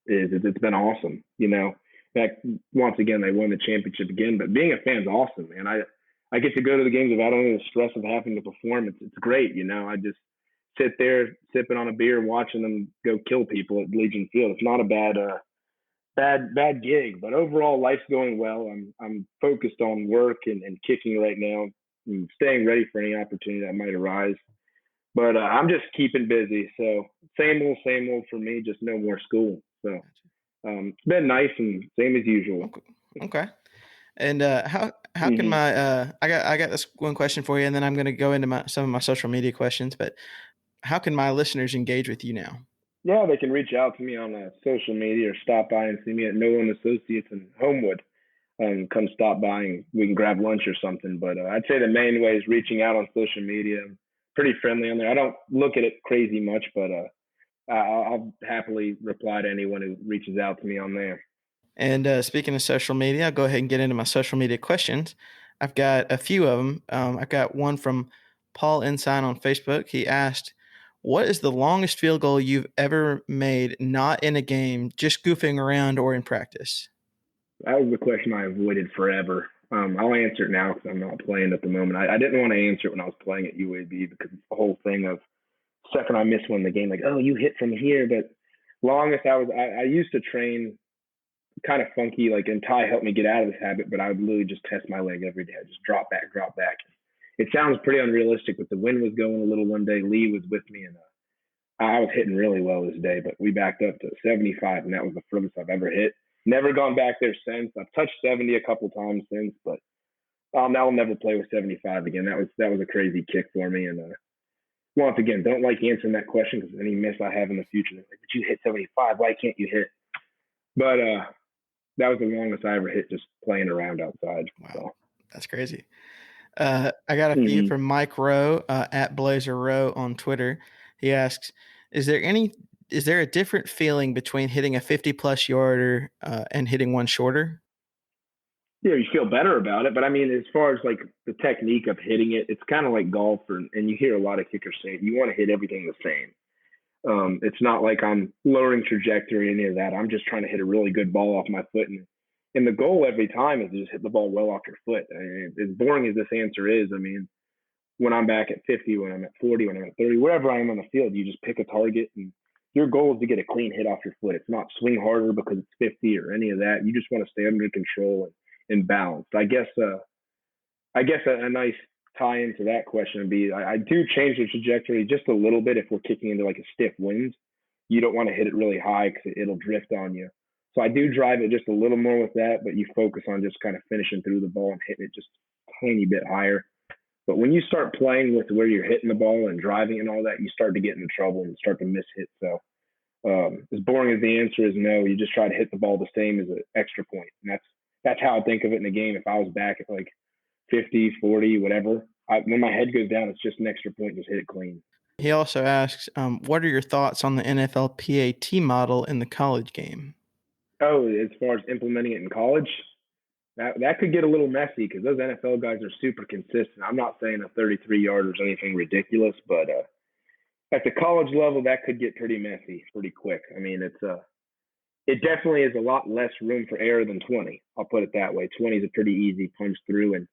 it's been awesome. In fact, once again they won the championship again. But being a fan's awesome, man. I get to go to the games without any of the stress of having to perform. It's great. I just sit there sipping on a beer, watching them go kill people at Legion Field. It's not a bad gig, but overall life's going well. I'm focused on work and kicking right now and staying ready for any opportunity that might arise. But I'm just keeping busy. So same old for me, just no more school. So it's been nice and same as usual. Okay. Okay. And how can Hmm. my I got this one question for you, and then I'm going to go into some of my social media questions. But how can my listeners engage with you now? Yeah, they can reach out to me on social media or stop by and see me at Nolan Associates in Homewood. Come stop by and we can grab lunch or something. But I'd say the main way is reaching out on social media. I'm pretty friendly on there. I don't look at it crazy much, but I'll happily reply to anyone who reaches out to me on there. And speaking of social media, I'll go ahead and get into my social media questions. I've got a few of them. I've got one from Paul Ensign on Facebook. He asked, "What is the longest field goal you've ever made, not in a game, just goofing around or in practice?" That was the question I avoided forever. I'll answer it now because I'm not playing at the moment. I didn't want to answer it when I was playing at UAB because it's the whole thing of second I miss one in the game, like, oh, you hit from here. But longest I used to train kind of funky, like, and Ty helped me get out of this habit, but I would literally just test my leg every day. I just drop back, drop back. It sounds pretty unrealistic, but the wind was going a little one day. Lee was with me, and I was hitting really well this day, but we backed up to 75, and that was the furthest I've ever hit. Never gone back there since. I've touched 70 a couple times since, but I'll never play with 75 again. That was a crazy kick for me, and once again, don't like answering that question because any miss I have in the future, they're like, but you hit 75. Why can't you hit? But that was the longest I ever hit just playing around outside. Wow, So, that's crazy. I got a few mm-hmm. from Mike Rowe at Blazer Rowe on Twitter. He asks, "Is there any? Is there a different feeling between hitting a 50+ yarder and hitting one shorter?" You feel better about it. But I mean, as far as like the technique of hitting it, it's kind of like golf, and you hear a lot of kickers say you want to hit everything the same. It's not like I'm lowering trajectory or any of that. I'm just trying to hit a really good ball off my foot and And the goal every time is to just hit the ball well off your foot. I mean, as boring as this answer is, I mean, when I'm back at 50, when I'm at 40, when I'm at 30, wherever I am on the field, you just pick a target and your goal is to get a clean hit off your foot. It's not swing harder because it's 50 or any of that. You just want to stay under control and balanced. I guess a nice tie into that question would be I do change the trajectory just a little bit if we're kicking into like a stiff wind. You don't want to hit it really high because it'll drift on you. So I do drive it just a little more with that, but you focus on just kind of finishing through the ball and hitting it just a tiny bit higher. But when you start playing with where you're hitting the ball and driving and all that, you start to get into trouble and start to miss hit. So as boring as the answer is, no, you just try to hit the ball the same as an extra point. And that's how I think of it in the game. If I was back at like 50, 40, whatever, when my head goes down, it's just an extra point, just hit it clean. He also asks, what are your thoughts on the NFL PAT model in the college game? Oh, as far as implementing it in college, that could get a little messy because those NFL guys are super consistent. I'm not saying a 33 yarder is anything ridiculous, but at the college level, that could get pretty messy pretty quick. I mean, it definitely is a lot less room for error than 20. I'll put it that way. 20 is a pretty easy punch through, and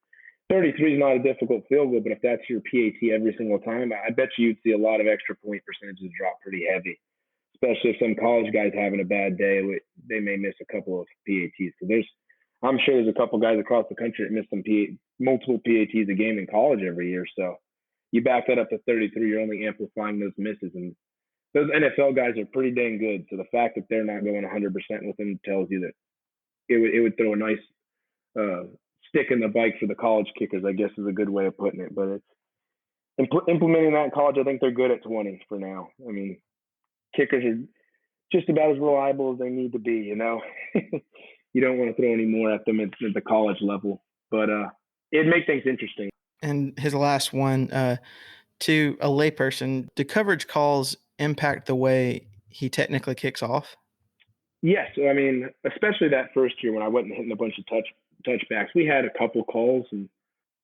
33 is not a difficult field goal. But if that's your PAT every single time, I bet you'd see a lot of extra point percentages drop pretty heavy. Especially if some college guys having a bad day, they may miss a couple of PATs. So I'm sure there's a couple guys across the country that miss multiple PATs a game in college every year. So you back that up to 33, you're only amplifying those misses. And those NFL guys are pretty dang good. So the fact that they're not going 100% with them tells you that it would throw a nice stick in the bike for the college kickers, I guess is a good way of putting it. But it's implementing that in college, I think they're good at 20 for now. I mean, kickers are just about as reliable as they need to be, you know. You don't want to throw any more at them at the college level, but it'd make things interesting. And his last one, to a layperson, do coverage calls impact the way he technically kicks off? Yes, I mean, especially that first year when I wasn't hitting a bunch of touchbacks, we had a couple calls and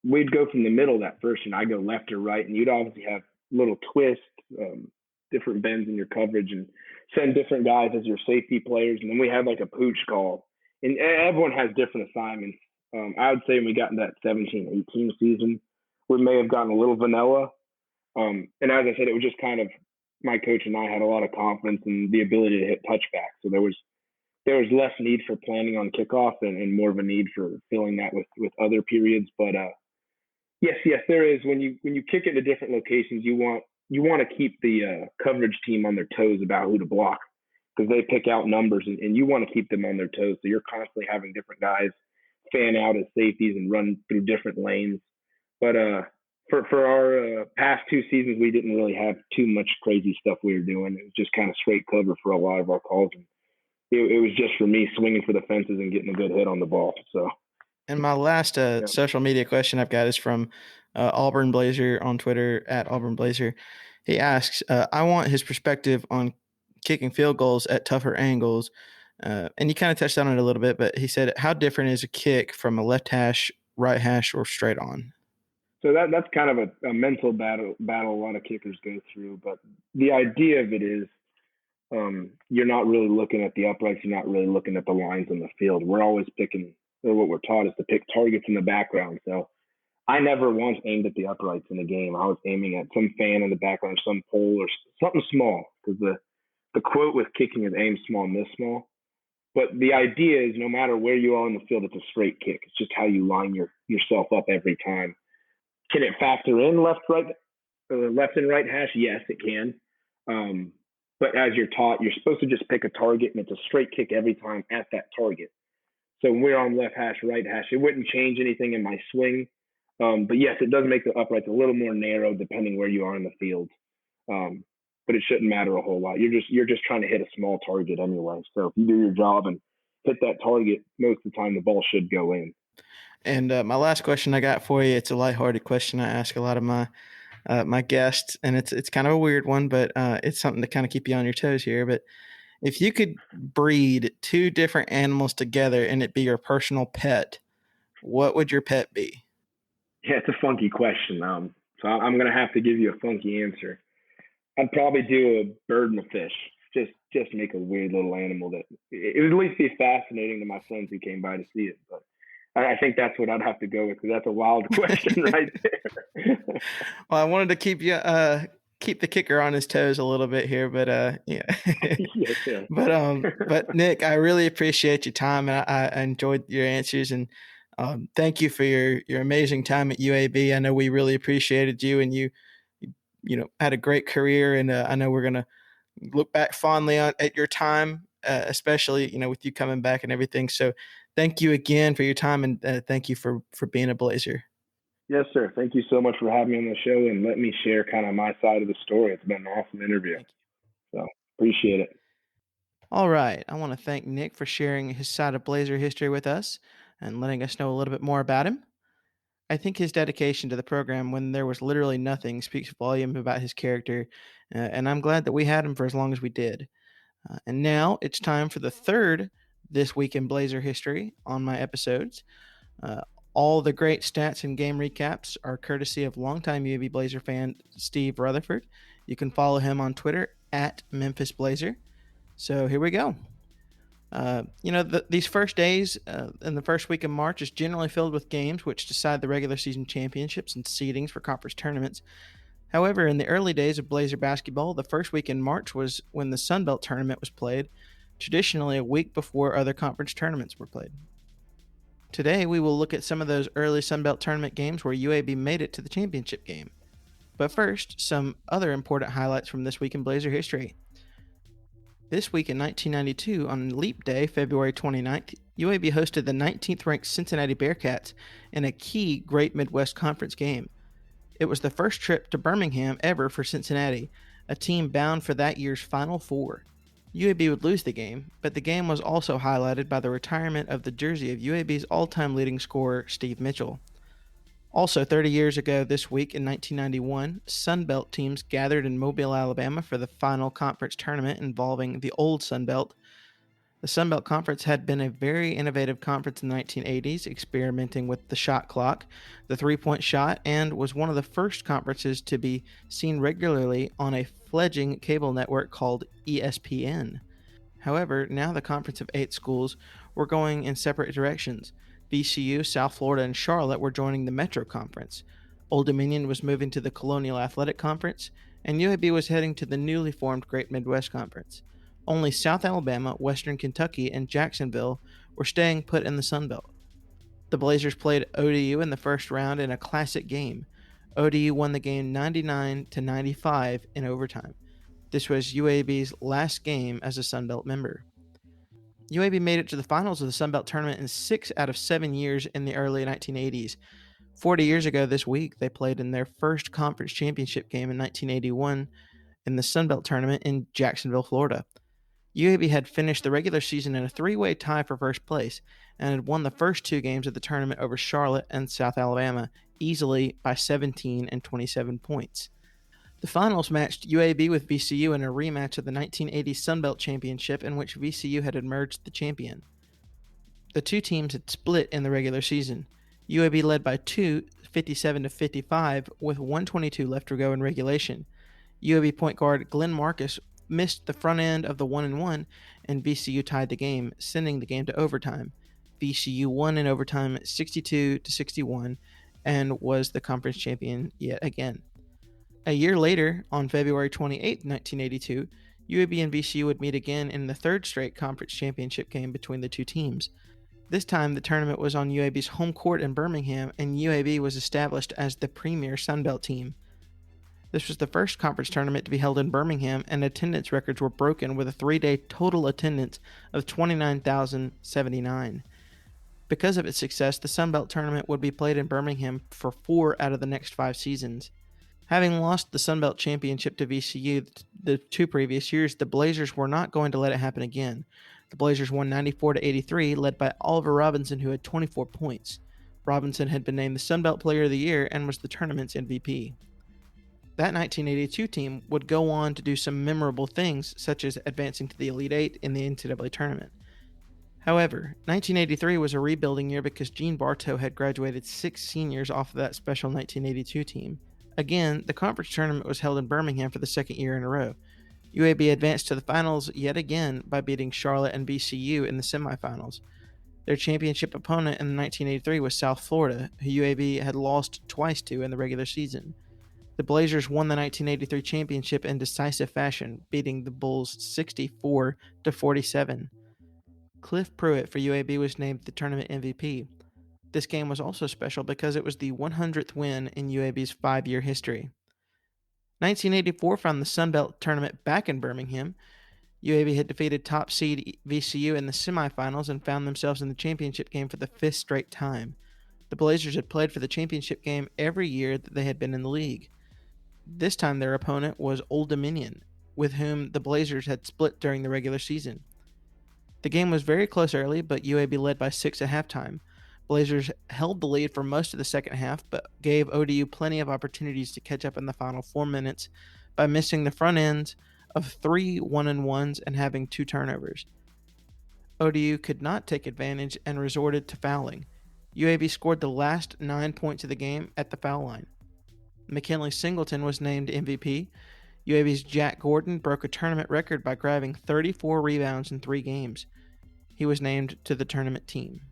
we'd go from the middle that first and I go left or right, and you'd obviously have little twists, different bends in your coverage, and send different guys as your safety players. And then we had like a pooch call, and everyone has different assignments. I would say when we got in that 17-18 season, we may have gotten a little vanilla. And as I said, it was just kind of my coach and I had a lot of confidence in the ability to hit touchbacks. So there was less need for planning on kickoff and more of a need for filling that with other periods. But yes, there is. When you kick it to different locations, you want to keep the coverage team on their toes about who to block because they pick out numbers and you want to keep them on their toes. So you're constantly having different guys fan out as safeties and run through different lanes. But for our past two seasons, we didn't really have too much crazy stuff we were doing. It was just kind of straight cover for a lot of our calls. And it was just for me swinging for the fences and getting a good hit on the ball. So. And my last social media question I've got is from Auburn Blazer on Twitter at Auburn Blazer. He asks, I want his perspective on kicking field goals at tougher angles. And you kind of touched on it a little bit, but he said, how different is a kick from a left hash, right hash, or straight on? So that's kind of a mental battle a lot of kickers go through. But the idea of it is you're not really looking at the uprights. You're not really looking at the lines on the field. We're always picking, or what we're taught is to pick targets in the background. So I never once aimed at the uprights in the game. I was aiming at some fan in the background, some pole, or something small. Because the quote with kicking is aim small, miss small. But the idea is no matter where you are on the field, it's a straight kick. It's just how you line yourself up every time. Can it factor in left and right hash? Yes, it can. But as you're taught, you're supposed to just pick a target, and it's a straight kick every time at that target. So when we're on left hash, right hash, it wouldn't change anything in my swing. But yes, it does make the uprights a little more narrow depending where you are in the field. But it shouldn't matter a whole lot. You're just trying to hit a small target anyway. So if you do your job and hit that target, most of the time the ball should go in. And my last question I got for you, it's a lighthearted question I ask a lot of my guests, and it's kind of a weird one, but it's something to kind of keep you on your toes here. But if you could breed two different animals together and it be your personal pet, what would your pet be? Yeah, it's a funky question. So I'm going to have to give you a funky answer. I'd probably do a bird and a fish. just make a weird little animal that it would at least be fascinating to my friends who came by to see it. But I think that's what I'd have to go with, because that's a wild question right there. Well, I wanted to keep the kicker on his toes a little bit here, but yeah. Yes, sir. But Nick, I really appreciate your time, and I enjoyed your answers, and thank you for your amazing time at UAB. I know we really appreciated you, and you had a great career, and I know we're gonna look back fondly at your time, especially with you coming back and everything. So, thank you again for your time, and thank you for being a Blazer. Yes, sir. Thank you so much for having me on the show and let me share kind of my side of the story. It's been an awesome interview. Thank you. So appreciate it. All right. I want to thank Nick for sharing his side of Blazer history with us and letting us know a little bit more about him. I think his dedication to the program when there was literally nothing speaks volume about his character, and I'm glad that we had him for as long as we did. And now it's time for the third This Week in Blazer History on my episodes. Uh, all the great stats and game recaps are courtesy of longtime UAB Blazer fan Steve Rutherford. You can follow him on Twitter at Memphis Blazer. So here we go. These first days in the first week of March is generally filled with games which decide the regular season championships and seedings for conference tournaments. However, in the early days of Blazer basketball, the first week in March was when the Sun Belt tournament was played, traditionally a week before other conference tournaments were played. Today, we will look at some of those early Sun Belt tournament games where UAB made it to the championship game. But first, some other important highlights from this week in Blazer history. This week in 1992, on Leap Day, February 29th, UAB hosted the 19th ranked Cincinnati Bearcats in a key Great Midwest Conference game. It was the first trip to Birmingham ever for Cincinnati, a team bound for that year's Final Four. UAB would lose the game, but the game was also highlighted by the retirement of the jersey of UAB's all-time leading scorer, Steve Mitchell. Also, 30 years ago this week in 1991, Sun Belt teams gathered in Mobile, Alabama for the final conference tournament involving the old Sun Belt. The Sun Belt Conference had been a very innovative conference in the 1980s, experimenting with the shot clock, the three-point shot, and was one of the first conferences to be seen regularly on a fledgling cable network called ESPN. However, now the conference of 8 schools were going in separate directions. VCU, South Florida, and Charlotte were joining the Metro Conference. Old Dominion was moving to the Colonial Athletic Conference, and UAB was heading to the newly formed Great Midwest Conference. Only South Alabama, Western Kentucky, and Jacksonville were staying put in the Sun Belt. The Blazers played ODU in the first round in a classic game. ODU won the game 99-95 in overtime. This was UAB's last game as a Sun Belt member. UAB made it to the finals of the Sun Belt tournament in 6 out of 7 years in the early 1980s. 40 years ago this week, they played in their first conference championship game in 1981 in the Sun Belt tournament in Jacksonville, Florida. UAB had finished the regular season in a 3-way tie for first place and had won the first 2 games of the tournament over Charlotte and South Alabama easily by 17 and 27 points. The finals matched UAB with VCU in a rematch of the 1980 Sun Belt Championship in which VCU had emerged the champion. The two teams had split in the regular season. UAB led by 2, 57-55, with 1:22 left to go in regulation. UAB point guard Glenn Marcus missed the front end of the 1-and-1, and VCU tied the game, sending the game to overtime. VCU won in overtime 62-61 and was the conference champion yet again. A year later, on February 28, 1982, UAB and VCU would meet again in the third straight conference championship game between the two teams. This time, the tournament was on UAB's home court in Birmingham, and UAB was established as the premier Sun Belt team. This was the first conference tournament to be held in Birmingham, and attendance records were broken with a 3-day total attendance of 29,079. Because of its success, the Sun Belt tournament would be played in Birmingham for 4 out of the next 5 seasons. Having lost the Sun Belt Championship to VCU the 2 previous years, the Blazers were not going to let it happen again. The Blazers won 94-83, led by Oliver Robinson, who had 24 points. Robinson had been named the Sun Belt Player of the Year and was the tournament's MVP. That 1982 team would go on to do some memorable things, such as advancing to the Elite Eight in the NCAA tournament. However, 1983 was a rebuilding year because Gene Bartow had graduated 6 seniors off of that special 1982 team. Again, the conference tournament was held in Birmingham for the second year in a row. UAB advanced to the finals yet again by beating Charlotte and VCU in the semifinals. Their championship opponent in 1983 was South Florida, who UAB had lost twice to in the regular season. The Blazers won the 1983 championship in decisive fashion, beating the Bulls 64-47. Cliff Pruitt for UAB was named the tournament MVP. This game was also special because it was the 100th win in UAB's 5-year history. 1984 found the Sun Belt tournament back in Birmingham. UAB had defeated top seed VCU in the semifinals and found themselves in the championship game for the 5th straight time. The Blazers had played for the championship game every year that they had been in the league. This time their opponent was Old Dominion, with whom the Blazers had split during the regular season. The game was very close early, but UAB led by 6 at halftime. Blazers held the lead for most of the second half, but gave ODU plenty of opportunities to catch up in the final 4 minutes by missing the front ends of 3 1-and-1s and having 2 turnovers. ODU could not take advantage and resorted to fouling. UAB scored the last 9 points of the game at the foul line. McKinley Singleton was named MVP. UAB's Jack Gordon broke a tournament record by grabbing 34 rebounds in 3 games. He was named to the tournament team.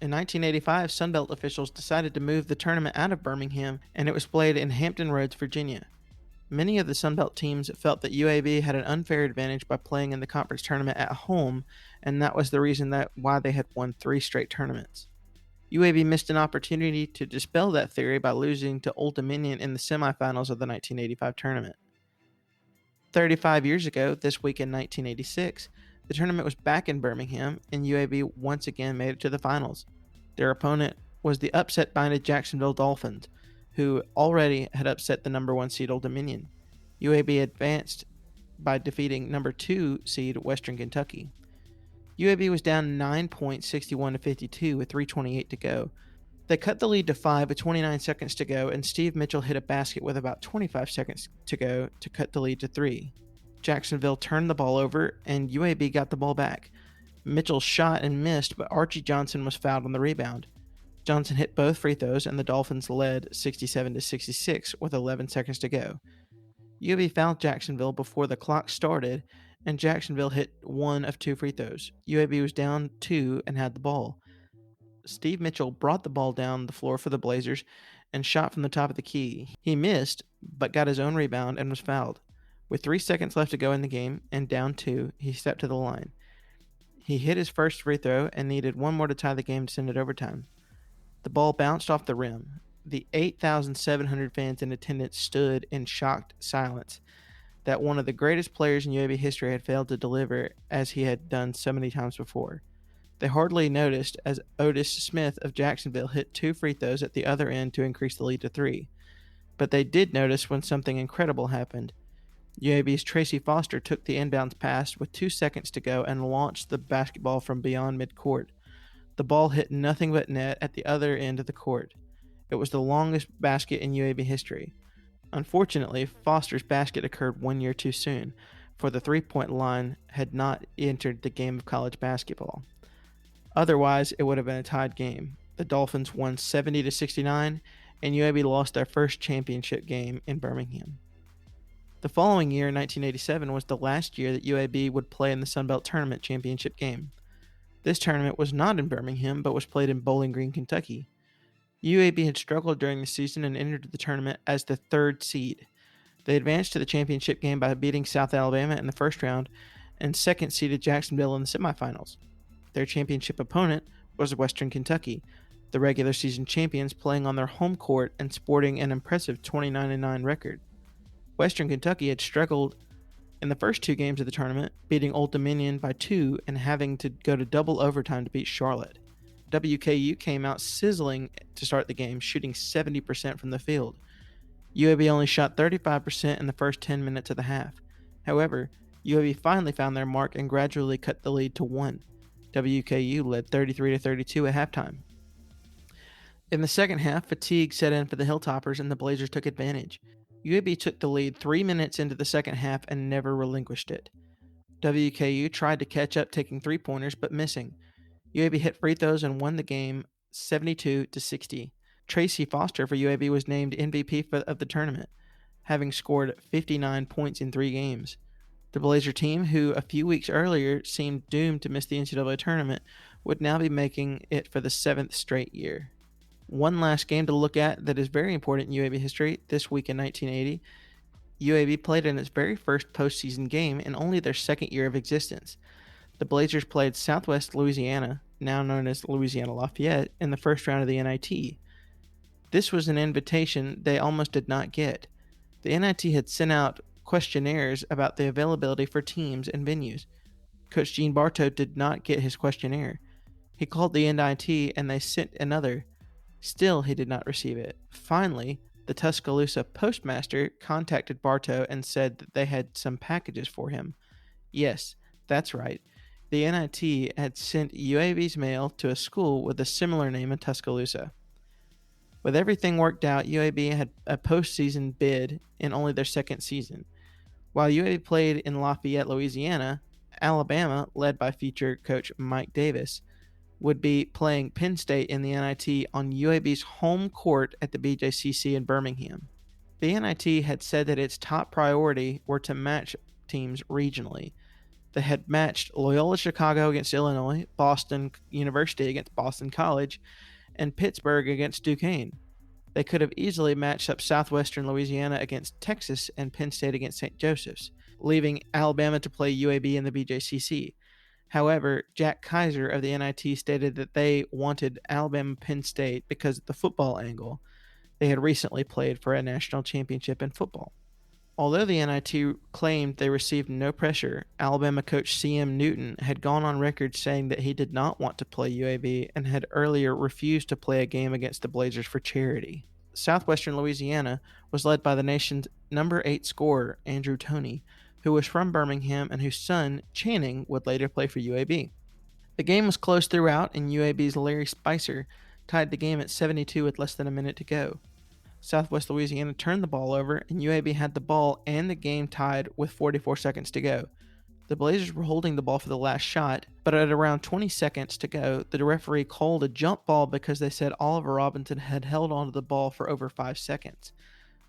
In 1985, Sunbelt officials decided to move the tournament out of Birmingham, and it was played in Hampton Roads, Virginia. Many of the Sunbelt teams felt that UAB had an unfair advantage by playing in the conference tournament at home, and that was the reason why they had won 3 straight tournaments. UAB missed an opportunity to dispel that theory by losing to Old Dominion in the semifinals of the 1985 tournament. 35 years ago, this week in 1986, the tournament was back in Birmingham, and UAB once again made it to the finals. Their opponent was the upset-minded Jacksonville Dolphins, who already had upset the number 1 seed Old Dominion. UAB advanced by defeating number 2 seed Western Kentucky. UAB was down 9 points, 61-52, with 3:28 to go. They cut the lead to 5 with 29 seconds to go, and Steve Mitchell hit a basket with about 25 seconds to go to cut the lead to 3. Jacksonville turned the ball over, and UAB got the ball back. Mitchell shot and missed, but Archie Johnson was fouled on the rebound. Johnson hit both free throws, and the Dolphins led 67-66 with 11 seconds to go. UAB fouled Jacksonville before the clock started, and Jacksonville hit 1 of 2 free throws. UAB was down 2 and had the ball. Steve Mitchell brought the ball down the floor for the Blazers and shot from the top of the key. He missed, but got his own rebound and was fouled. With 3 seconds left to go in the game and down 2, he stepped to the line. He hit his first free throw and needed 1 more to tie the game to send it overtime. The ball bounced off the rim. The 8,700 fans in attendance stood in shocked silence that one of the greatest players in UAB history had failed to deliver as he had done so many times before. They hardly noticed as Otis Smith of Jacksonville hit 2 free throws at the other end to increase the lead to 3. But they did notice when something incredible happened. UAB's Tracy Foster took the inbounds pass with 2 seconds to go and launched the basketball from beyond midcourt. The ball hit nothing but net at the other end of the court. It was the longest basket in UAB history. Unfortunately, Foster's basket occurred 1 year too soon, for the 3-point line had not entered the game of college basketball. Otherwise, it would have been a tied game. The Dolphins won 70-69, and UAB lost their first championship game in Birmingham. The following year, 1987, was the last year that UAB would play in the Sun Belt Tournament championship game. This tournament was not in Birmingham, but was played in Bowling Green, Kentucky. UAB had struggled during the season and entered the tournament as the 3rd seed. They advanced to the championship game by beating South Alabama in the first round and 2nd-seeded Jacksonville in the semifinals. Their championship opponent was Western Kentucky, the regular season champions, playing on their home court and sporting an impressive 29-9 record. Western Kentucky had struggled in the first 2 games of the tournament, beating Old Dominion by 2 and having to go to double overtime to beat Charlotte. WKU came out sizzling to start the game, shooting 70% from the field. UAB only shot 35% in the first 10 minutes of the half. However, UAB finally found their mark and gradually cut the lead to 1. WKU led 33-32 at halftime. In the second half, fatigue set in for the Hilltoppers and the Blazers took advantage. UAB took the lead 3 minutes into the second half and never relinquished it. WKU tried to catch up, taking 3-pointers but missing. UAB hit free throws and won the game 72-60. Tracy Foster for UAB was named MVP of the tournament, having scored 59 points in 3 games. The Blazer team, who a few weeks earlier seemed doomed to miss the NCAA tournament, would now be making it for the 7th straight year. One last game to look at that is very important in UAB history. This week in 1980, UAB played in its very first postseason game in only their second year of existence. The Blazers played Southwest Louisiana, now known as Louisiana Lafayette, in the first round of the NIT. This was an invitation they almost did not get. The NIT had sent out questionnaires about the availability for teams and venues. Coach Gene Bartow did not get his questionnaire. He called the NIT and they sent another. Still, he did not receive it. Finally, the Tuscaloosa postmaster contacted Bartow and said that they had some packages for him. Yes, that's right. The NIT had sent UAB's mail to a school with a similar name in Tuscaloosa. With everything worked out, UAB had a postseason bid in only their second season. While UAB played in Lafayette, Louisiana, Alabama, led by future coach Mike Davis, would be playing Penn State in the NIT on UAB's home court at the BJCC in Birmingham. The NIT had said that its top priority were to match teams regionally. They had matched Loyola Chicago against Illinois, Boston University against Boston College, and Pittsburgh against Duquesne. They could have easily matched up Southwestern Louisiana against Texas and Penn State against St. Joseph's, leaving Alabama to play UAB in the BJCC. However, Jack Kaiser of the NIT stated that they wanted Alabama Penn State because of the football angle. They had recently played for a national championship in football. Although the NIT claimed they received no pressure, Alabama coach C.M. Newton had gone on record saying that he did not want to play UAB and had earlier refused to play a game against the Blazers for charity. Southwestern Louisiana was led by the nation's number 8 scorer, Andrew Toney, who was from Birmingham and whose son, Channing, would later play for UAB. The game was close throughout, and UAB's Larry Spicer tied the game at 72 with less than a minute to go. Southwest Louisiana turned the ball over, and UAB had the ball and the game tied with 44 seconds to go. The Blazers were holding the ball for the last shot, but at around 20 seconds to go, the referee called a jump ball because they said Oliver Robinson had held onto the ball for over 5 seconds,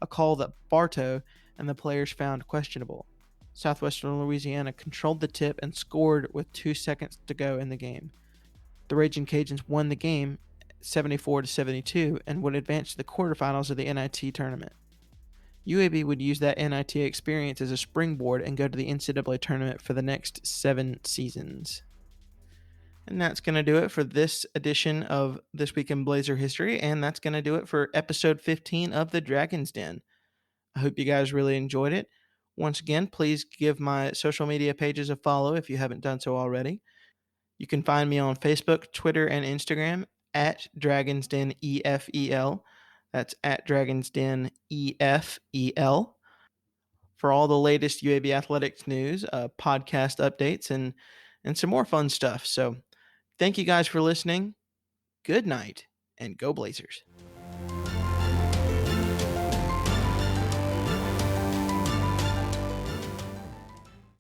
a call that Bartow and the players found questionable. Southwestern Louisiana controlled the tip and scored with 2 seconds to go in the game. The Raging Cajuns won the game 74-72 and would advance to the quarterfinals of the NIT tournament. UAB would use that NIT experience as a springboard and go to the NCAA tournament for the next 7 seasons. And that's going to do it for this edition of This Week in Blazer History, and that's going to do it for episode 15 of The Dragon's Den. I hope you guys really enjoyed it. Once again, please give my social media pages a follow if you haven't done so already. You can find me on Facebook, Twitter, and Instagram at Dragon's Den EFEL. That's at Dragon's Den EFEL. For all the latest UAB athletics news, podcast updates, and some more fun stuff. So thank you guys for listening. Good night, and go Blazers.